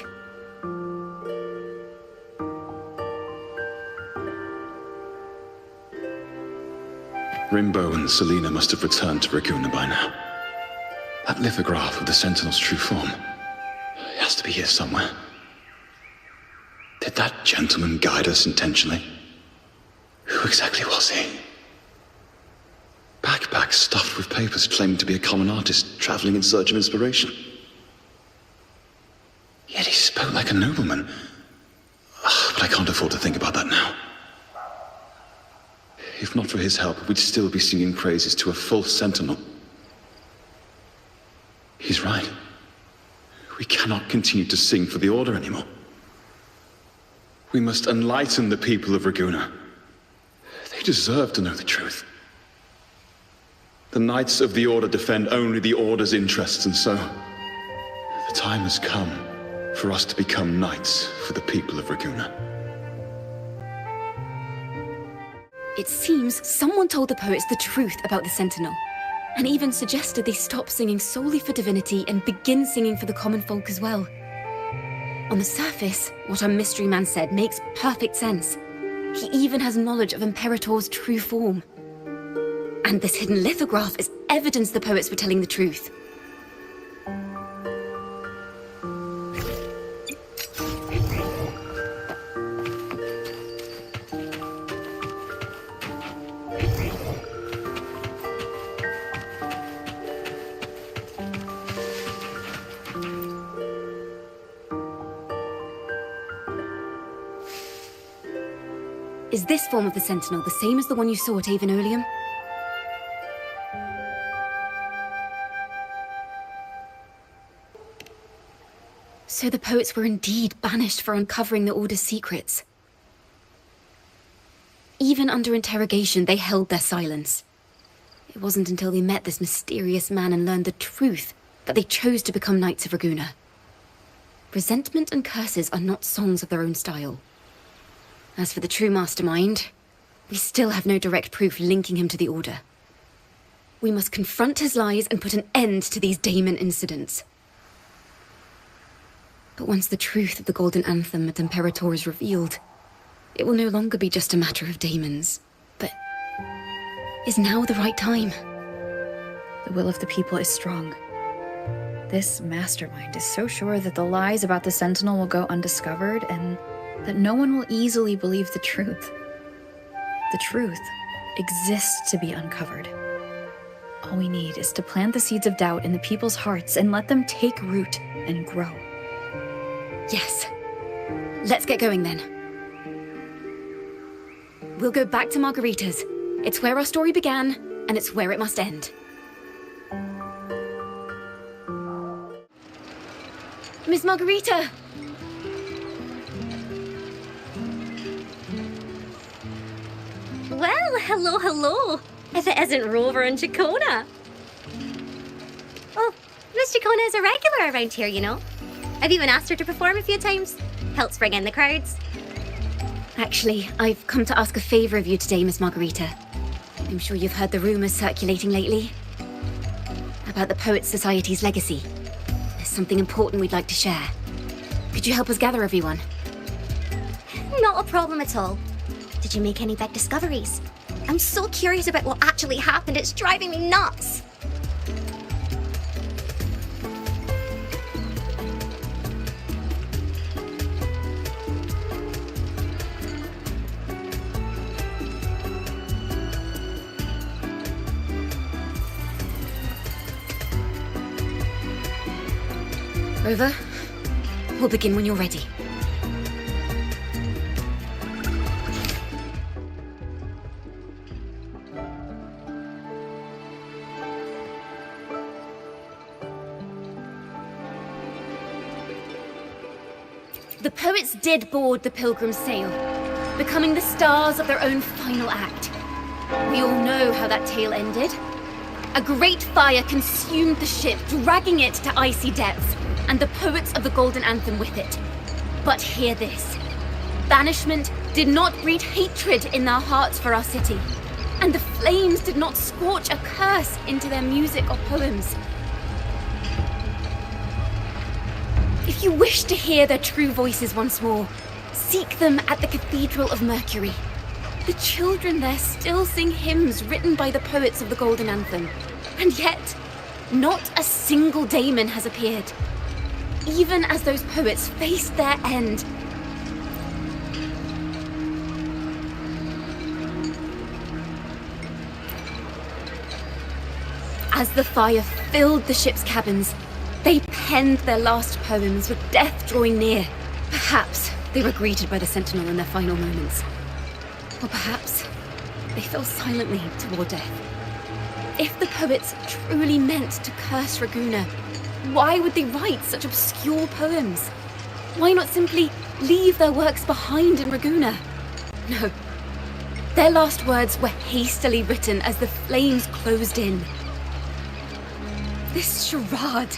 Rimbo and Selena must have returned to Raguna by now. That lithograph of the Sentinel's true form. It has to be here somewhere. Did that gentleman guide us intentionally? Who exactly was he? Backpack stuffed with papers claiming to be a common artist traveling in search of inspiration. Yet he spoke like a nobleman. But I can't afford to think about that now. If not for his help, we'd still be singing praises to a false sentinel. He's right. We cannot continue to sing for the Order anymore. We must enlighten the people of Raguna. They deserve to know the truth. The Knights of the Order defend only the Order's interests, and so the time has come for us to become knights for the people of Raguna. It seems someone told the poets the truth about the Sentinel, and even suggested they stop singing solely for divinity and begin singing for the common folk as well. On the surface, what our mystery man said makes perfect sense. He even has knowledge of Imperator's true form. And this hidden lithograph is evidence the poets were telling the truth. Is this form of the Sentinel the same as the one you saw at Avenolium? So the poets were indeed banished for uncovering the Order's secrets. Even under interrogation, they held their silence. It wasn't until they met this mysterious man and learned the truth that they chose to become Knights of Raguna. Resentment and curses are not songs of their own style. As for the true mastermind, we still have no direct proof linking him to the Order. We must confront his lies and put an end to these Daemon incidents. But once the truth of the Golden Anthem at Imperator is revealed, it will no longer be just a matter of daemons, but is now the right time? The will of the people is strong. This mastermind is so sure that the lies about the Sentinel will go undiscovered and that no one will easily believe the truth. The truth exists to be uncovered. All we need is to plant the seeds of doubt in the people's hearts and let them take root and grow. Yes. Let's get going then. We'll go back to Margarita's. It's where our story began, and it's where it must end. Miss Margarita! Well, hello, hello. If it isn't Rover and Ciaccona. Oh, Miss Ciaccona is a regular around here, you know. I've even asked her to perform a few times. Helps bring in the crowds. Actually, I've come to ask a favor of you today, Miss Margarita. I'm sure you've heard the rumors circulating lately about the Poets Society's legacy. There's something important we'd like to share. Could you help us gather everyone? Not a problem at all. Did you make any big discoveries? I'm so curious about what actually happened. It's driving me nuts. Rover, we'll begin when you're ready. The poets did board the Pilgrim's sail, becoming the stars of their own final act. We all know how that tale ended. A great fire consumed the ship, dragging it to icy depths, and the poets of the Golden Anthem with it. But hear this. Banishment did not breed hatred in their hearts for our city, and the flames did not scorch a curse into their music or poems. If you wish to hear their true voices once more, seek them at the Cathedral of Mercury. The children there still sing hymns written by the poets of the Golden Anthem. And yet, not a single daemon has appeared. Even as those poets faced their end. As the fire filled the ship's cabins, they penned their last poems with death drawing near. Perhaps they were greeted by the Sentinel in their final moments. Or perhaps they fell silently toward death. If the poets truly meant to curse Raguena, why would they write such obscure poems? Why not simply leave their works behind in Raguena? No. Their last words were hastily written as the flames closed in. This charade,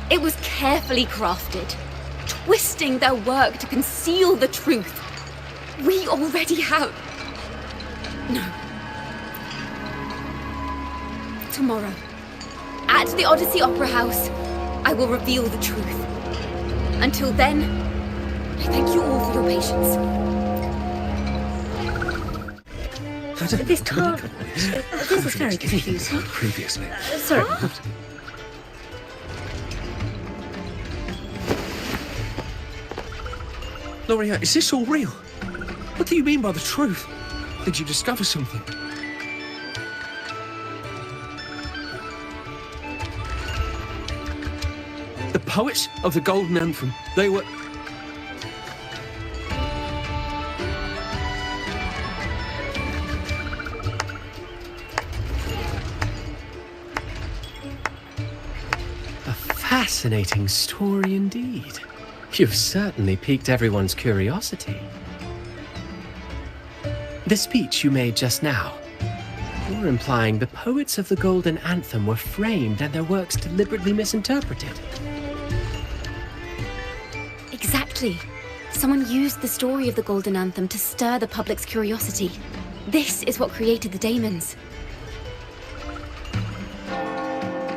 it was carefully crafted, twisting their work to conceal the truth. We already have... No. Tomorrow, at the Odyssey Opera House, I will reveal the truth. Until then, I thank you all for your patience. This car... This is very confusing. Previously. Sorry. Loria, is this all real? What do you mean by the truth? Did you discover something? The poets of the Golden Anthem, they were... A fascinating story indeed. You've certainly piqued everyone's curiosity. The speech you made just now, you're implying the poets of the Golden Anthem were framed and their works deliberately misinterpreted. Exactly. Someone used the story of the Golden Anthem to stir the public's curiosity. This is what created the daemons.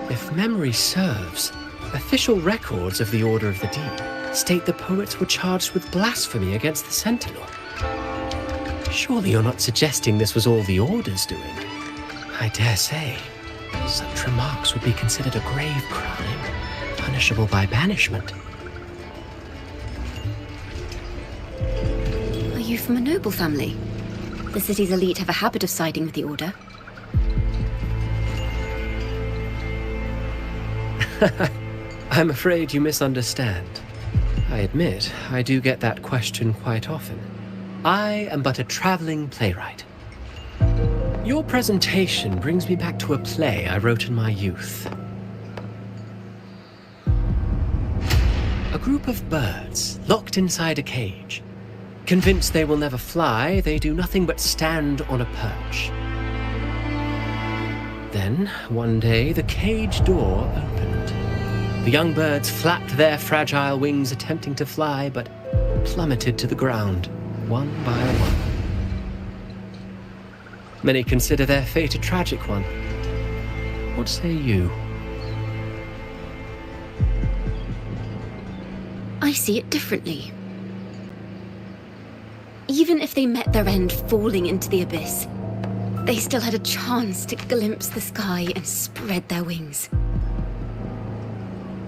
If memory serves, official records of the Order of the Deep state the poets were charged with blasphemy against the Sentinel. Surely you're not suggesting this was all the Order's doing? I dare say, such remarks would be considered a grave crime, punishable by banishment. Are you from a noble family? The city's elite have a habit of siding with the Order. I'm afraid you misunderstand. I admit, I do get that question quite often. I am but a traveling playwright. Your presentation brings me back to a play I wrote in my youth. A group of birds locked inside a cage. Convinced they will never fly, they do nothing but stand on a perch. Then, one day, the cage door opened. The young birds flapped their fragile wings attempting to fly, but plummeted to the ground, one by one. Many consider their fate a tragic one. What say you? I see it differently. Even if they met their end falling into the abyss, they still had a chance to glimpse the sky and spread their wings.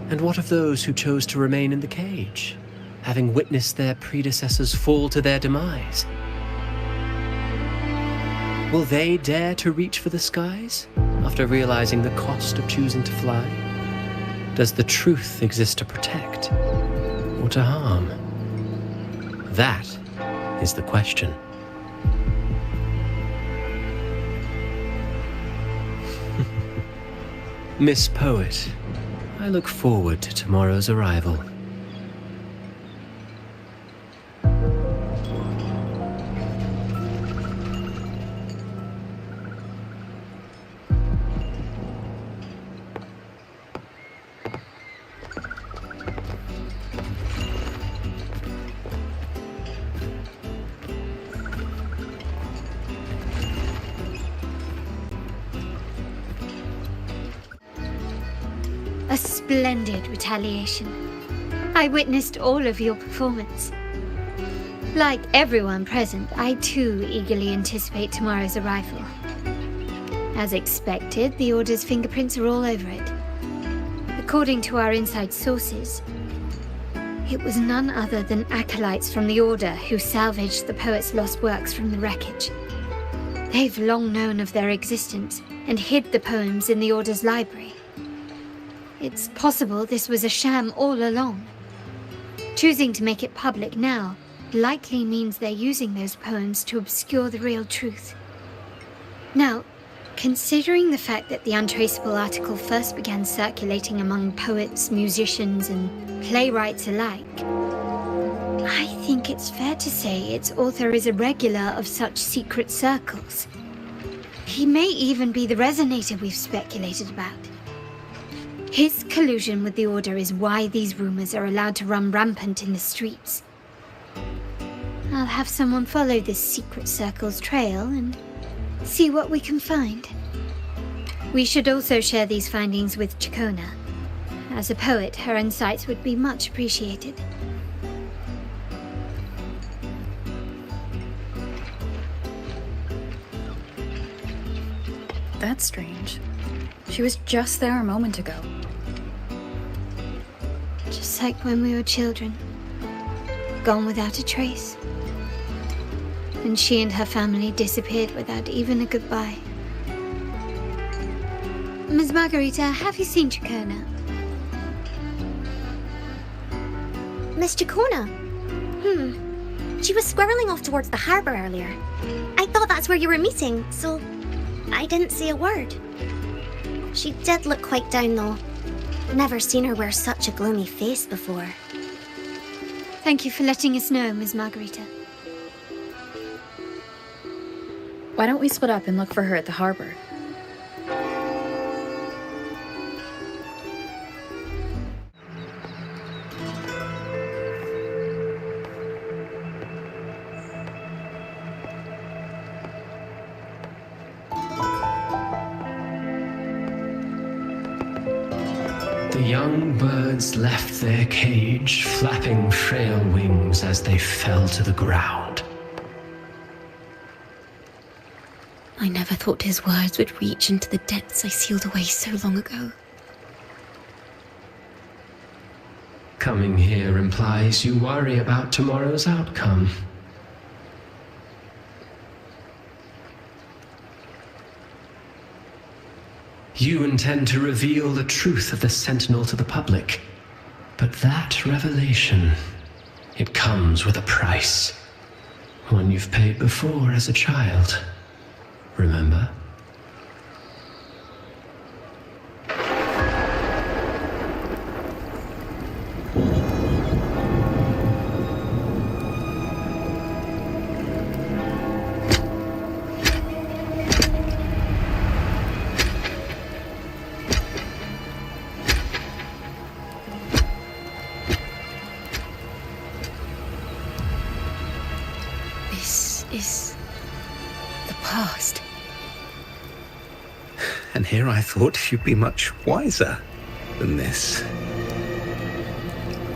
And what of those who chose to remain in the cage, having witnessed their predecessors fall to their demise? Will they dare to reach for the skies after realizing the cost of choosing to fly? Does the truth exist to protect or to harm? That is the question. Miss Poet, I look forward to tomorrow's arrival. A splendid retaliation. I witnessed all of your performance. Like everyone present, I too eagerly anticipate tomorrow's arrival. As expected, the Order's fingerprints are all over it. According to our inside sources, it was none other than acolytes from the Order who salvaged the poet's lost works from the wreckage. They've long known of their existence and hid the poems in the Order's library. It's possible this was a sham all along. Choosing to make it public now likely means they're using those poems to obscure the real truth. Now, considering the fact that the untraceable article first began circulating among poets, musicians, and playwrights alike, I think it's fair to say its author is a regular of such secret circles. He may even be the resonator we've speculated about. His collusion with the Order is why these rumors are allowed to run rampant in the streets. I'll have someone follow this secret circle's trail and see what we can find. We should also share these findings with Ciaccona. As a poet, her insights would be much appreciated. That's strange. She was just there a moment ago. Just like when we were children. Gone without a trace. And she and her family disappeared without even a goodbye. Ms. Margarita, have you seen Ciaccona? Miss Ciaccona? She was squirreling off towards the harbour earlier. I thought that's where you were meeting, so I didn't say a word. She did look quite down, though. Never seen her wear such a gloomy face before. Thank you for letting us know, Ms. Margarita. Why don't we split up and look for her at the harbor? The young birds left their cage, flapping frail wings as they fell to the ground. I never thought his words would reach into the depths I sealed away so long ago. Coming here implies you worry about tomorrow's outcome. You intend to reveal the truth of the Sentinel to the public. But that revelation, it comes with a price. One you've paid before as a child. Remember? This is the past. And here I thought you'd be much wiser than this.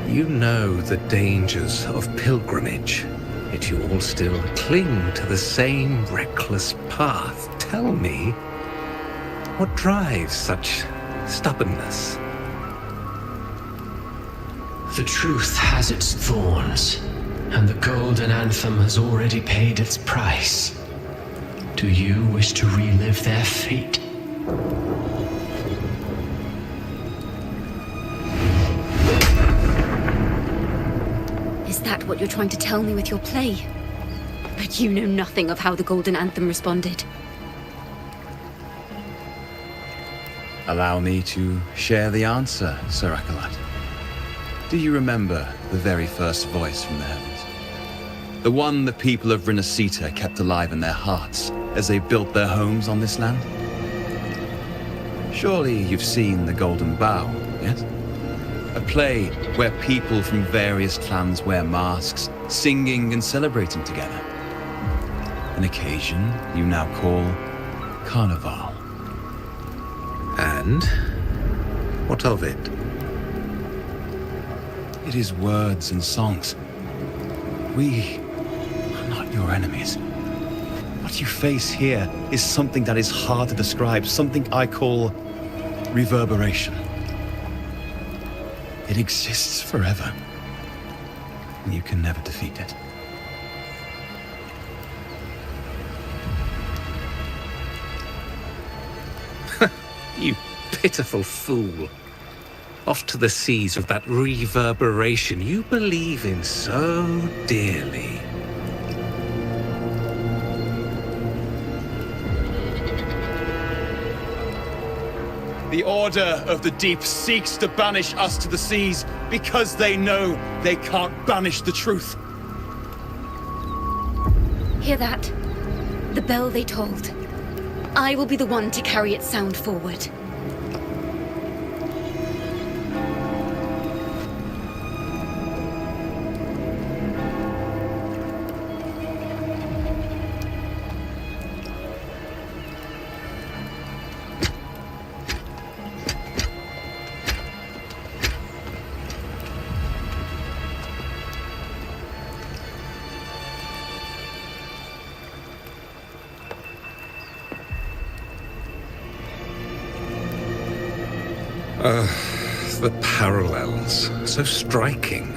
You know the dangers of pilgrimage, yet you all still cling to the same reckless path. Tell me, what drives such stubbornness? The truth has its thorns, and the Golden Anthem has already paid its price. Do you wish to relive their fate? Is that what you're trying to tell me with your play? But you know nothing of how the Golden Anthem responded. Allow me to share the answer, Sir Acolyte. Do you remember the very first voice from the heavens? The one the people of Renacita kept alive in their hearts as they built their homes on this land? Surely you've seen The Golden Bough, yes? A play where people from various clans wear masks, singing and celebrating together. An occasion you now call Carnival. And What of it? It is words and songs. We are not your enemies. What you face here is something that is hard to describe, something I call reverberation. It exists forever, and you can never defeat it. You pitiful fool. Off to the seas with that reverberation you believe in so dearly. The Order of the Deep seeks to banish us to the seas because they know they can't banish the truth. Hear that? The bell they tolled. I will be the one to carry its sound forward. The parallels, so striking.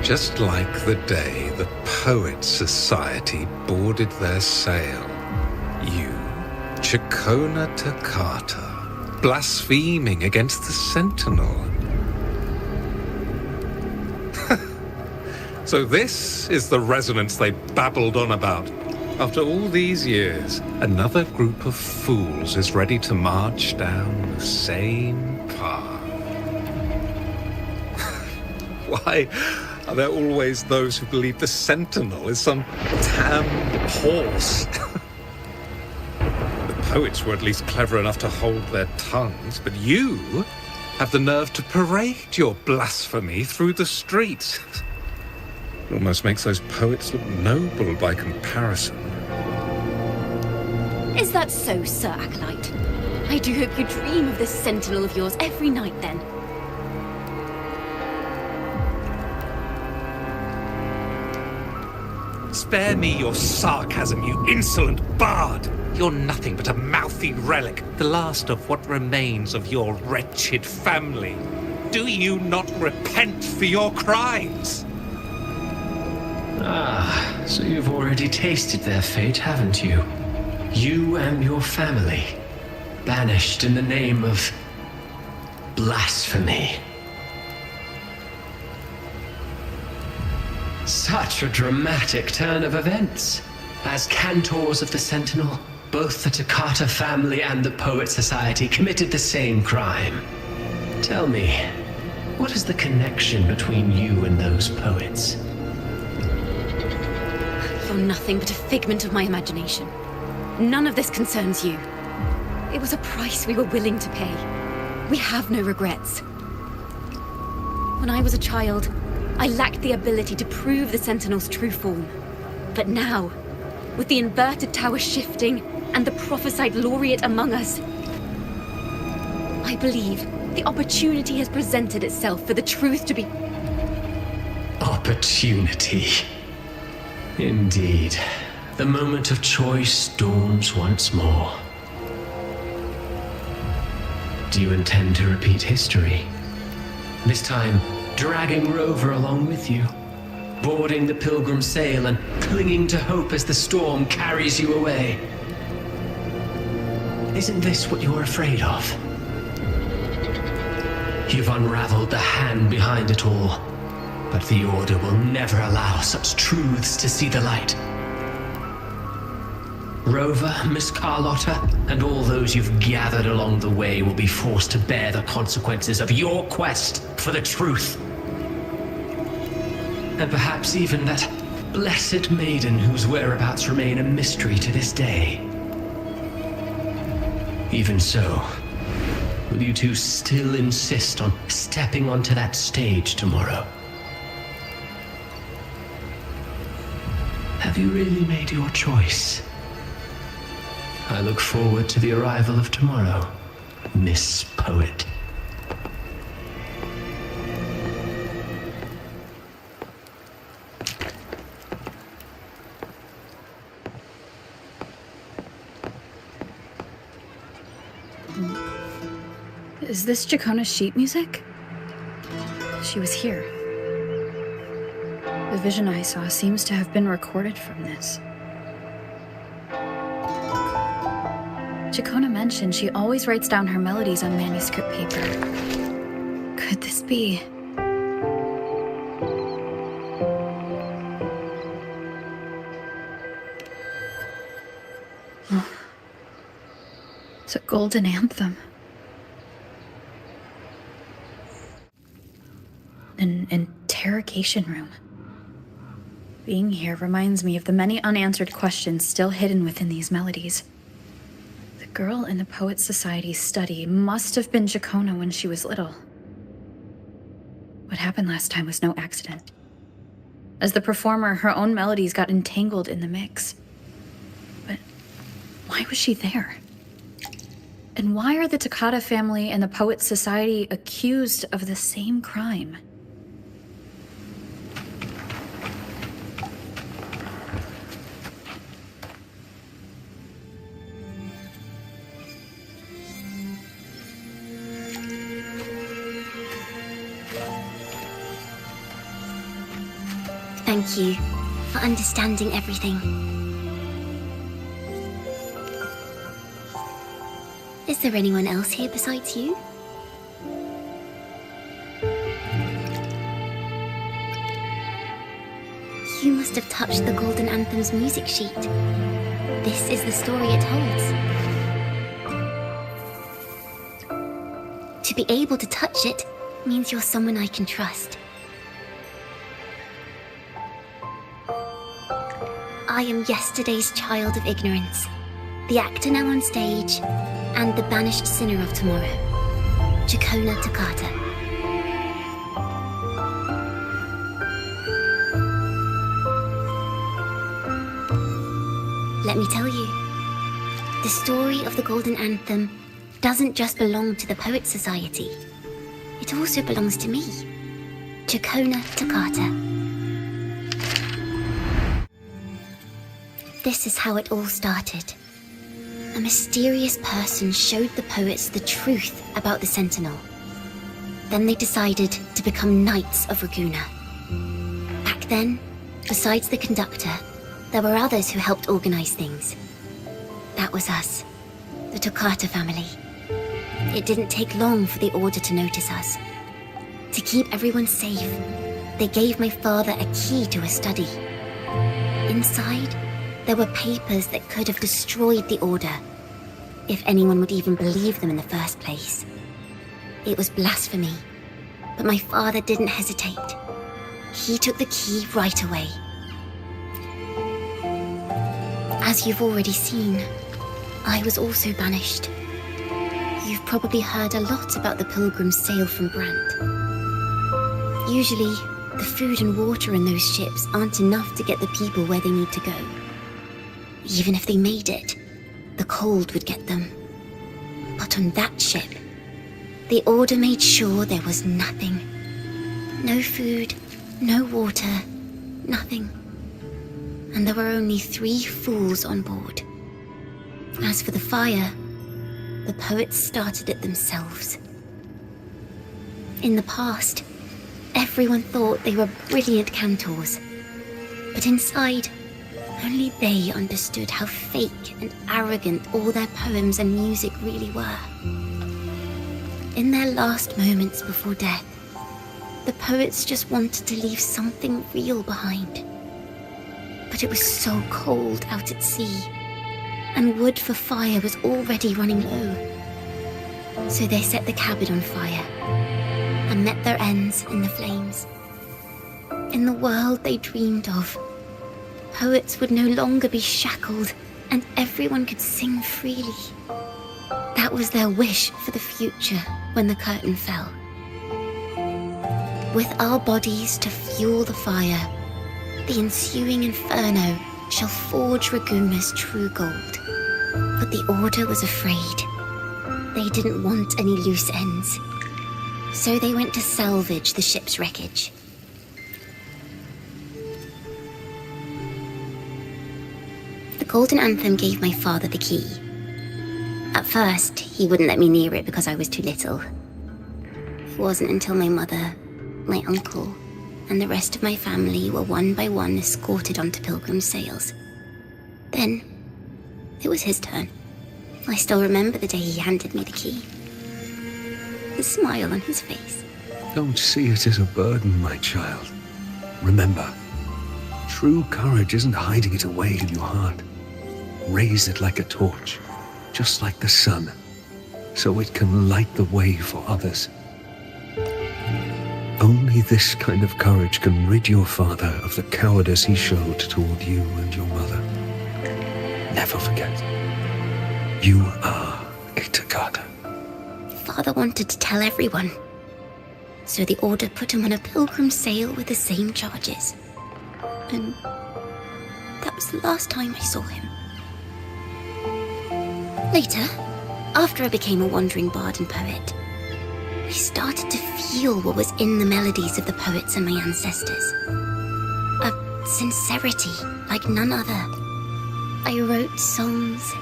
Just like the day the Poets Society boarded their sail. You, Ciaccona Toccata, blaspheming against the Sentinel. So this is the resonance they babbled on about. After all these years, another group of fools is ready to march down the same path. Why are there always those who believe the Sentinel is some damn horse? The poets were at least clever enough to hold their tongues, but you have the nerve to parade your blasphemy through the streets. It almost makes those poets look noble by comparison. Is that so, Sir Acolyte? I do hope you dream of this Sentinel of yours every night, then. Spare me your sarcasm, you insolent bard! You're nothing but a mouthy relic, the last of what remains of your wretched family. Do you not repent for your crimes? Ah, so you've already tasted their fate, haven't you? You and your family, banished in the name of blasphemy. Such a dramatic turn of events. As cantors of the Sentinel, both the Toccata family and the Poet Society committed the same crime. Tell me, what is the connection between you and those poets? You're nothing but a figment of my imagination. None of this concerns you. It was a price we were willing to pay. We have no regrets. When I was a child, I lacked the ability to prove the Sentinel's true form. But now, with the inverted tower shifting and the prophesied laureate among us, I believe the opportunity has presented itself for the truth to be... Opportunity. Indeed. The moment of choice dawns once more. Do you intend to repeat history? This time, dragging Rover along with you, boarding the pilgrim sail and clinging to hope as the storm carries you away. Isn't this what you're afraid of? You've unraveled the hand behind it all, but the Order will never allow such truths to see the light. Rover, Miss Carlotta, and all those you've gathered along the way will be forced to bear the consequences of your quest for the truth. And perhaps even that blessed maiden whose whereabouts remain a mystery to this day. Even so, will you two still insist on stepping onto that stage tomorrow? Have you really made your choice? I look forward to the arrival of tomorrow, Miss Poet. Is this Ciaccona's sheet music? She was here. The vision I saw seems to have been recorded from this. Ciaccona mentioned she always writes down her melodies on manuscript paper. Could this be? Oh. It's a golden anthem. An interrogation room. Being here reminds me of the many unanswered questions still hidden within these melodies. The girl in the Poets Society's study must have been Ciaccona when she was little. What happened last time was no accident. As the performer, her own melodies got entangled in the mix. But why was she there? And why are the Toccata family and the Poets Society accused of the same crime? Thank you for understanding everything. Is there anyone else here besides you? You must have touched the Golden Anthem's music sheet. This is the story it holds. To be able to touch it means you're someone I can trust. I am yesterday's child of ignorance, the actor now on stage, and the banished sinner of tomorrow, Ciaccona Toccata. Let me tell you, the story of the Golden Anthem doesn't just belong to the Poets Society. It also belongs to me, Ciaccona Toccata. This is how it all started. A mysterious person showed the poets the truth about the Sentinel. Then they decided to become Knights of Raguena. Back then, besides the conductor, there were others who helped organize things. That was us, the Toccata family. It didn't take long for the Order to notice us. To keep everyone safe, they gave my father a key to a study. Inside, there were papers that could have destroyed the Order, if anyone would even believe them in the first place. It was blasphemy, but my father didn't hesitate. He took the key right away. As you've already seen, I was also banished. You've probably heard a lot about the pilgrims' sail from Brant. Usually, the food and water in those ships aren't enough to get the people where they need to go. Even if they made it, the cold would get them. But on that ship, the Order made sure there was nothing. No food, no water, nothing. And there were only 3 fools on board. As for the fire, the poets started it themselves. In the past, everyone thought they were brilliant cantors. But inside, only they understood how fake and arrogant all their poems and music really were. In their last moments before death, the poets just wanted to leave something real behind. But it was so cold out at sea, and wood for fire was already running low. So they set the cabin on fire, and met their ends in the flames. In the world they dreamed of, poets would no longer be shackled, and everyone could sing freely. That was their wish for the future when the curtain fell. With our bodies to fuel the fire, the ensuing inferno shall forge Raguena's true gold. But the Order was afraid. They didn't want any loose ends. So they went to salvage the ship's wreckage. The Golden Anthem gave my father the key. At first, he wouldn't let me near it because I was too little. It wasn't until my mother, my uncle, and the rest of my family were one by one escorted onto pilgrim sails. Then, it was his turn. I still remember the day he handed me the key. The smile on his face. Don't see it as a burden, my child. Remember, true courage isn't hiding it away in your heart. Raise it like a torch, just like the sun, so it can light the way for others. Only this kind of courage can rid your father of the cowardice he showed toward you and your mother. Never forget, you are a Takata. Father wanted to tell everyone. So the Order put him on a pilgrim sail with the same charges. And that was the last time I saw him. Later, after I became a wandering bard and poet, I started to feel what was in the melodies of the poets and my ancestors. A sincerity like none other. I wrote songs,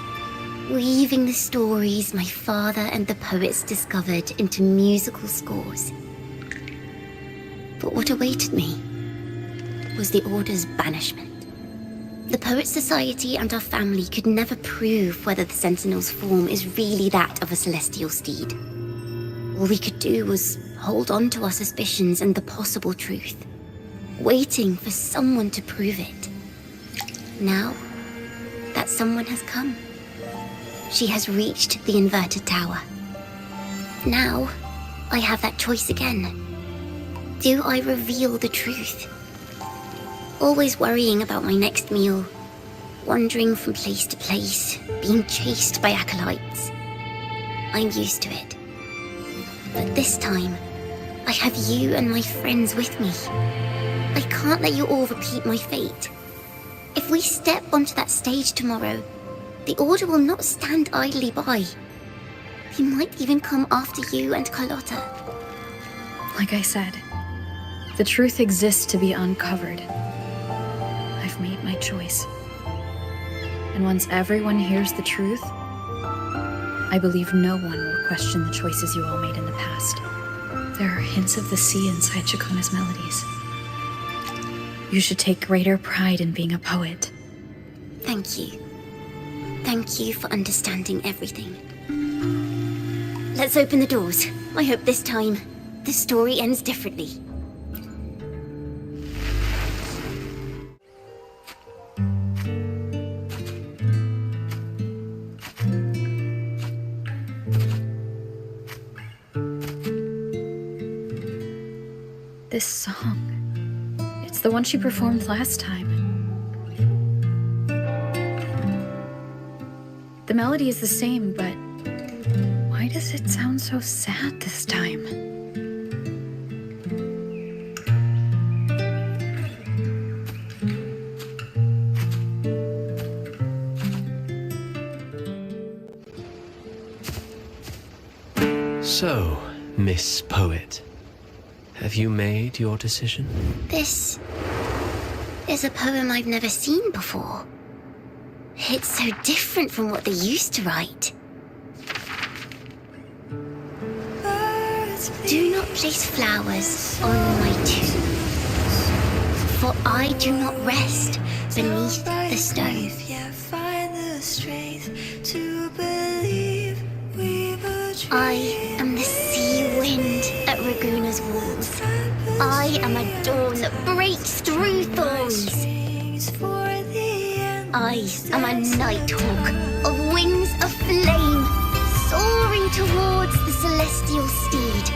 weaving the stories my father and the poets discovered into musical scores. But what awaited me was the Order's banishment. The Poet Society and our family could never prove whether the Sentinel's form is really that of a celestial steed. All we could do was hold on to our suspicions and the possible truth, waiting for someone to prove it. Now, that someone has come. She has reached the inverted tower. Now, I have that choice again. Do I reveal the truth? Always worrying about my next meal, wandering from place to place, being chased by acolytes. I'm used to it. But this time, I have you and my friends with me. I can't let you all repeat my fate. If we step onto that stage tomorrow, the Order will not stand idly by. He might even come after you and Carlotta. Like I said, the truth exists to be uncovered. I've made my choice. And once everyone hears the truth, I believe no one will question the choices you all made in the past. There are hints of the sea inside Ciaccona's melodies. You should take greater pride in being a poet. Thank you. Thank you for understanding everything. Let's open the doors. I hope this time, the story ends differently. This song, it's the one she performed last time. The melody is the same, but why does it sound so sad this time? So, Miss Poet, have you made your decision? This is a poem I've never seen before. It's so different from what they used to write. Do not place flowers on my tomb, for I do not rest beneath the stone. I am the sea wind at Raguna's walls. I am a dawn that breaks through thorns. I am a nighthawk of wings of flame, soaring towards the celestial steed,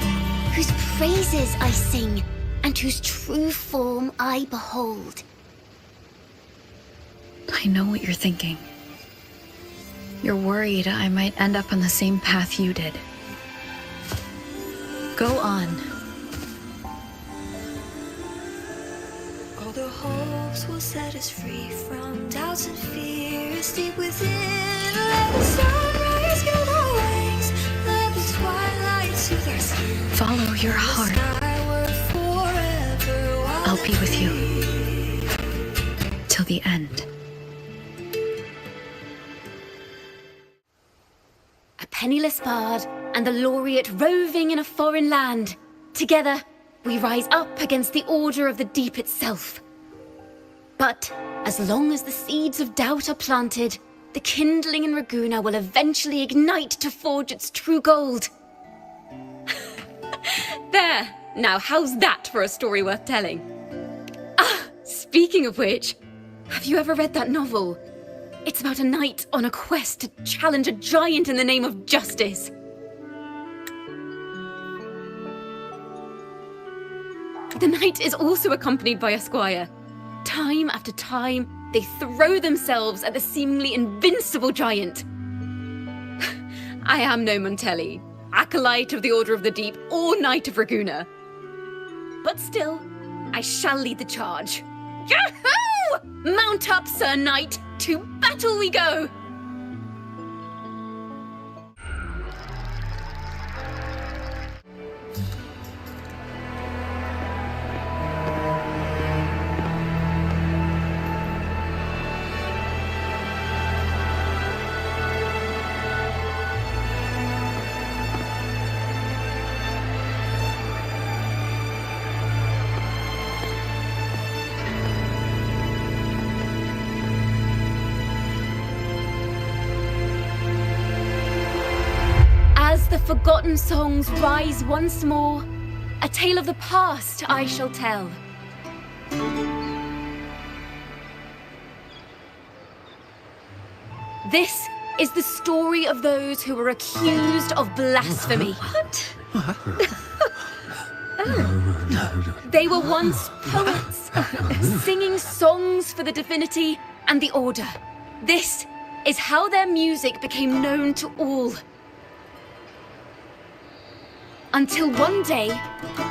whose praises I sing and whose true form I behold. I know what you're thinking. You're worried I might end up on the same path you did. Go on. All the hopes will set us free from doubts and fears deep within. Let the sunrise gild our wings. Let the twilight soothe our skin. Follow your heart. I'll be with you. Till the end. penniless bard and the laureate roving in a foreign land. Together, we rise up against the Order of the Deep itself. But as long as the seeds of doubt are planted, the kindling in Raguena will eventually ignite to forge its true gold. There! Now, how's that for a story worth telling? Ah, speaking of which, have you ever read that novel? It's about a knight on a quest to challenge a giant in the name of justice. The knight is also accompanied by a squire. Time after time, they throw themselves at the seemingly invincible giant. I am no Montelli, acolyte of the Order of the Deep, or Knight of Raguena. But still, I shall lead the charge. Yahoo! Mount up, Sir Knight! To battle we go! The forgotten songs rise once more. A tale of the past I shall tell. This is the story of those who were accused of blasphemy. What? They were once poets, singing songs for the divinity and the Order. This is how their music became known to all. Until one day,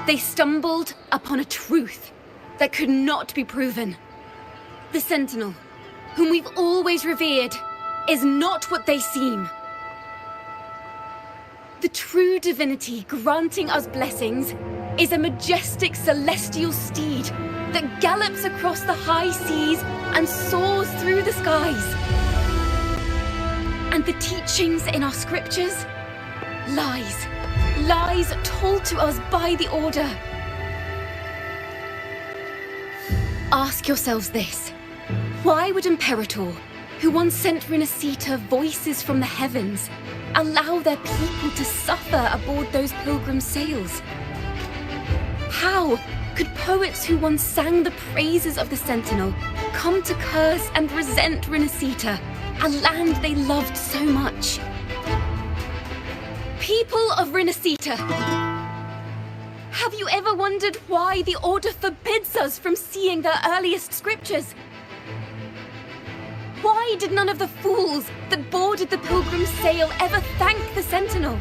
they stumbled upon a truth that could not be proven. The Sentinel, whom we've always revered, is not what they seem. The true divinity granting us blessings is a majestic celestial steed that gallops across the high seas and soars through the skies. And the teachings in our scriptures? Lies. Lies told to us by the Order. Ask yourselves this. Why would Imperator, who once sent Renacita voices from the heavens, allow their people to suffer aboard those pilgrim sails? How could poets who once sang the praises of the Sentinel come to curse and resent Renacita, a land they loved so much? People of Renacita, have you ever wondered why the Order forbids us from seeing their earliest scriptures? Why did none of the fools that boarded the Pilgrim's sail ever thank the Sentinel?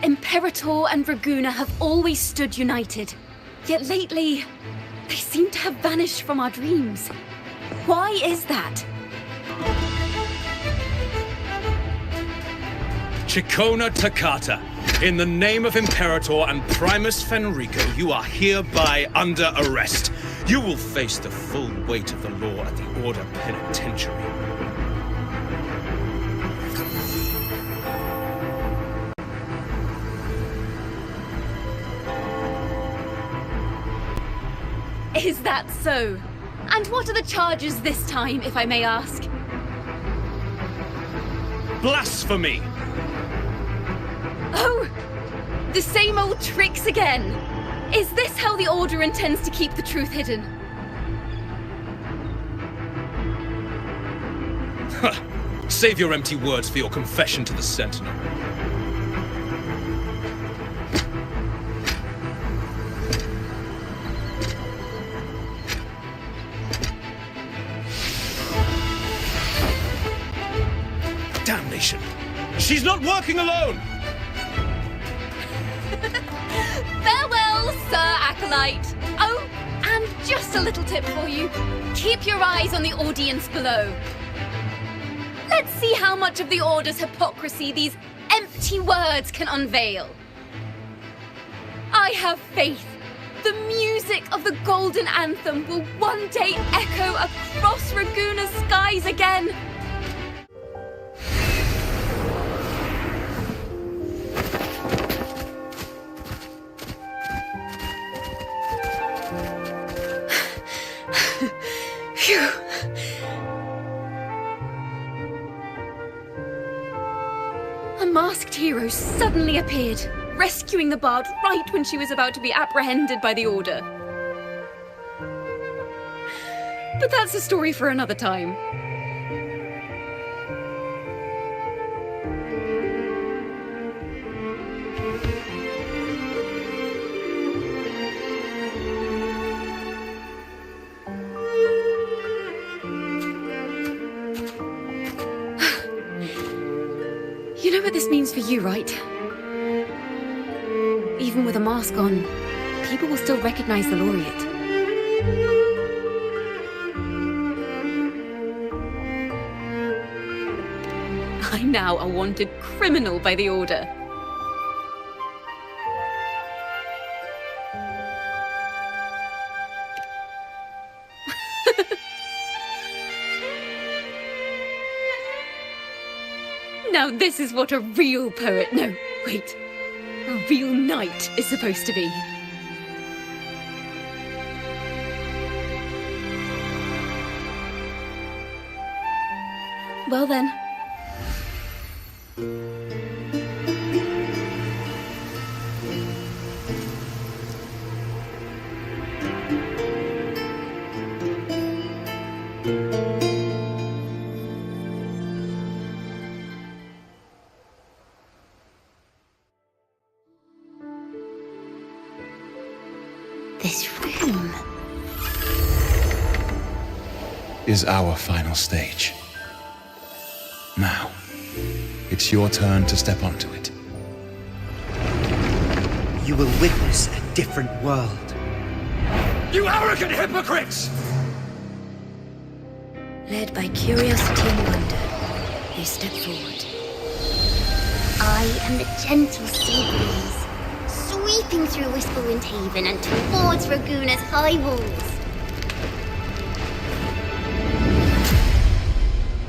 Imperator and Raguena have always stood united. Yet lately, they seem to have vanished from our dreams. Why is that? Ciaccona Toccata, in the name of Imperator and Primus Fenrico, you are hereby under arrest. You will face the full weight of the law at the Order Penitentiary. Is that so? And what are the charges this time, if I may ask? Blasphemy! Oh! The same old tricks again! Is this how the Order intends to keep the truth hidden? Save your empty words for your confession to the Sentinel. Damnation! She's not working alone! Farewell, Sir Acolyte! Oh, and just a little tip for you. Keep your eyes on the audience below. Let's see how much of the Order's hypocrisy these mighty words can unveil. I have faith. The music of the Golden Anthem will one day echo across Raguna's skies again. Phew. A masked hero suddenly appeared, rescuing the bard right when she was about to be apprehended by the Order. But that's a story for another time. You know what this means for you, right? Even with a mask on, people will still recognize the laureate. I'm now a wanted criminal by the Order. Now this is what a real poet, no, wait, a real knight is supposed to be. Well then. This room is our final stage. Now, it's your turn to step onto it. You will witness a different world. You arrogant hypocrites! Led by curiosity and wonder, you step forward. I am the gentle sea breeze, sweeping through Whisperwind Haven and towards Raguna's high walls.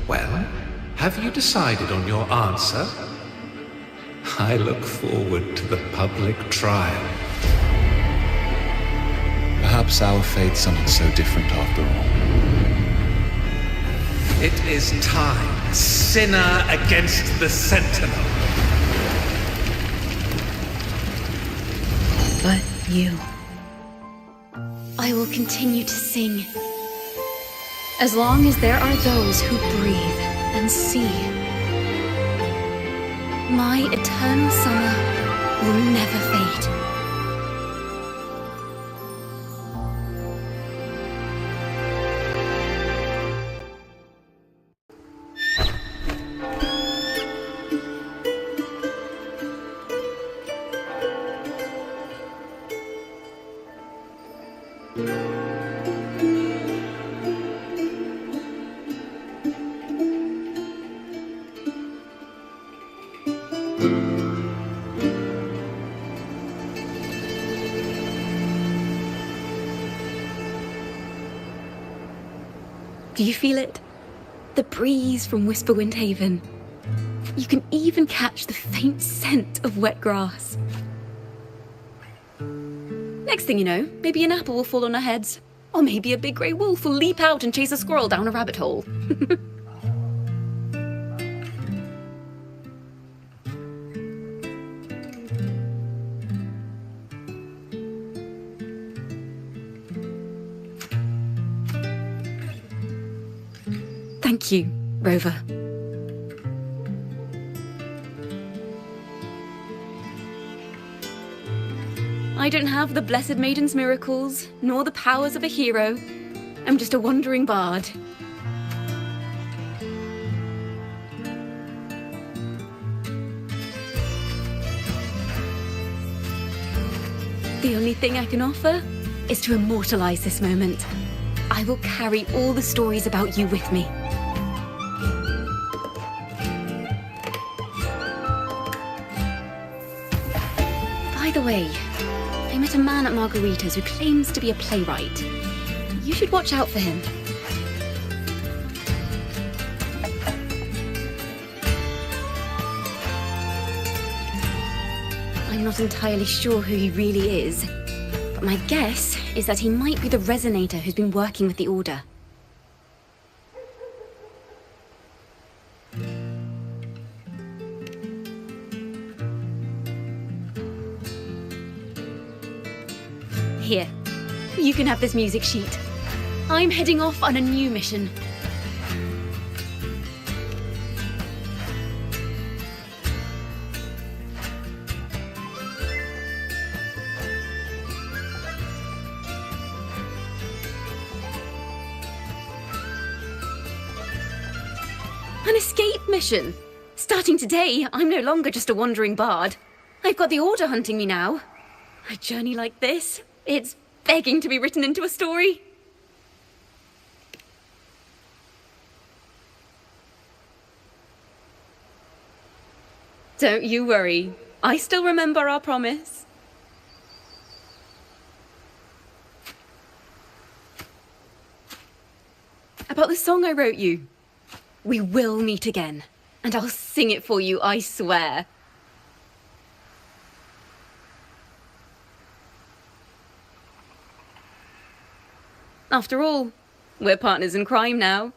Well, have you decided on your answer? I look forward to the public trial. Perhaps our fates are not so different after all. It is time, sinner against the Sentinel. But you. I will continue to sing. As long as there are those who breathe and see. My eternal summer will never fade. Do you feel it? The breeze from Whisperwind Haven. You can even catch the faint scent of wet grass. Next thing you know, maybe an apple will fall on our heads. Or maybe a big grey wolf will leap out and chase a squirrel down a rabbit hole. Thank you, Rover. I don't have the Blessed Maiden's miracles, nor the powers of a hero. I'm just a wandering bard. The only thing I can offer is to immortalize this moment. I will carry all the stories about you with me. way, I met a man at Margarita's who claims to be a playwright. You should watch out for him. I'm not entirely sure who he really is, but my guess is that he might be the resonator who's been working with the Order. Here, you can have this music sheet. I'm heading off on a new mission. An escape mission! Starting today, I'm no longer just a wandering bard. I've got the Order hunting me now. A journey like this, it's begging to be written into a story. Don't you worry. I still remember our promise. About the song I wrote you. We will meet again, and I'll sing it for you, I swear. After all, we're partners in crime now.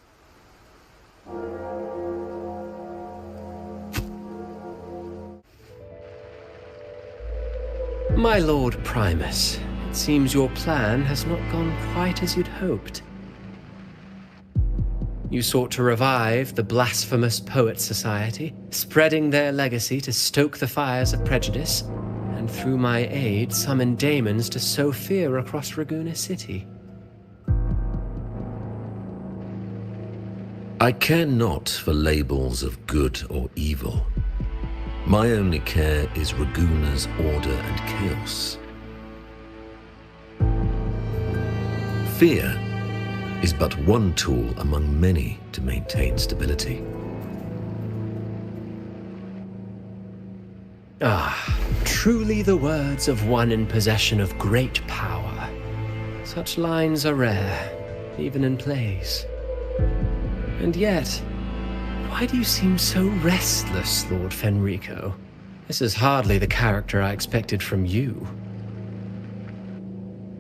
My Lord Primus, it seems your plan has not gone quite as you'd hoped. You sought to revive the blasphemous Poets Society, spreading their legacy to stoke the fires of prejudice, and through my aid summon daemons to sow fear across Raguena City. I care not for labels of good or evil. My only care is Raguena's order and chaos. Fear is but one tool among many to maintain stability. Ah, truly the words of one in possession of great power. Such lines are rare, even in plays. And yet, why do you seem so restless, Lord Fenrico? This is hardly the character I expected from you.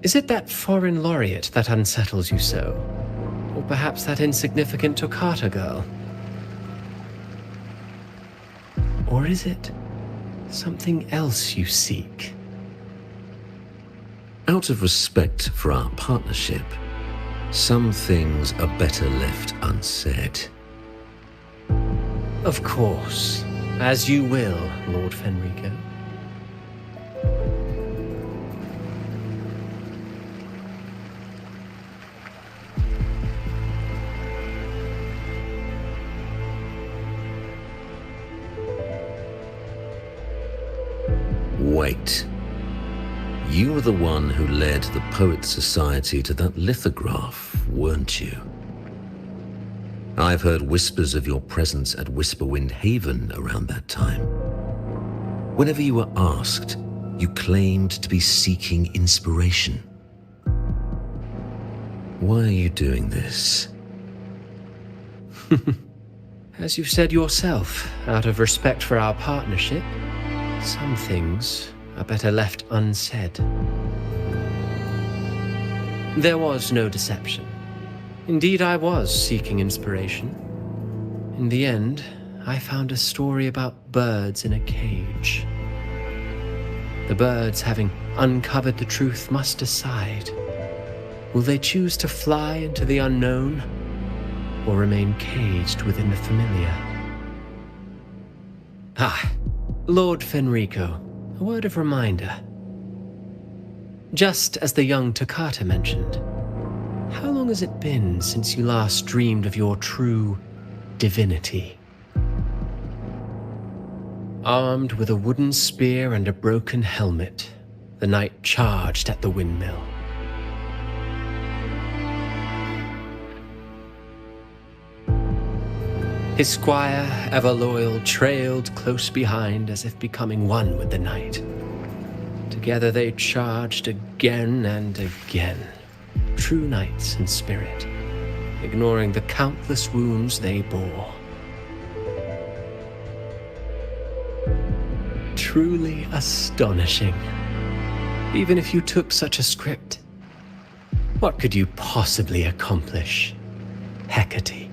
Is it that foreign laureate that unsettles you so? Or perhaps that insignificant Toccata girl? Or is it something else you seek? Out of respect for our partnership, some things are better left unsaid. Of course. As you will, Lord Fenrico. Wait. You were the one who led the Poets Society to that lithograph, weren't you? I've heard whispers of your presence at Whisperwind Haven around that time. Whenever you were asked, you claimed to be seeking inspiration. Why are you doing this? As you've said yourself, out of respect for our partnership, some things are better left unsaid. There was no deception. Indeed, I was seeking inspiration. In the end, I found a story about birds in a cage. The birds, having uncovered the truth, must decide. Will they choose to fly into the unknown, or remain caged within the familiar? Ah, Lord Fenrico, a word of reminder. Just as the young Toccata mentioned, how long has it been since you last dreamed of your true divinity? Armed with a wooden spear and a broken helmet, the knight charged at the windmill. His squire, ever loyal, trailed close behind as if becoming one with the knight. To Together they charged again and again, true knights in spirit, ignoring the countless wounds they bore. Truly astonishing. Even if you took such a script, what could you possibly accomplish, Hecate?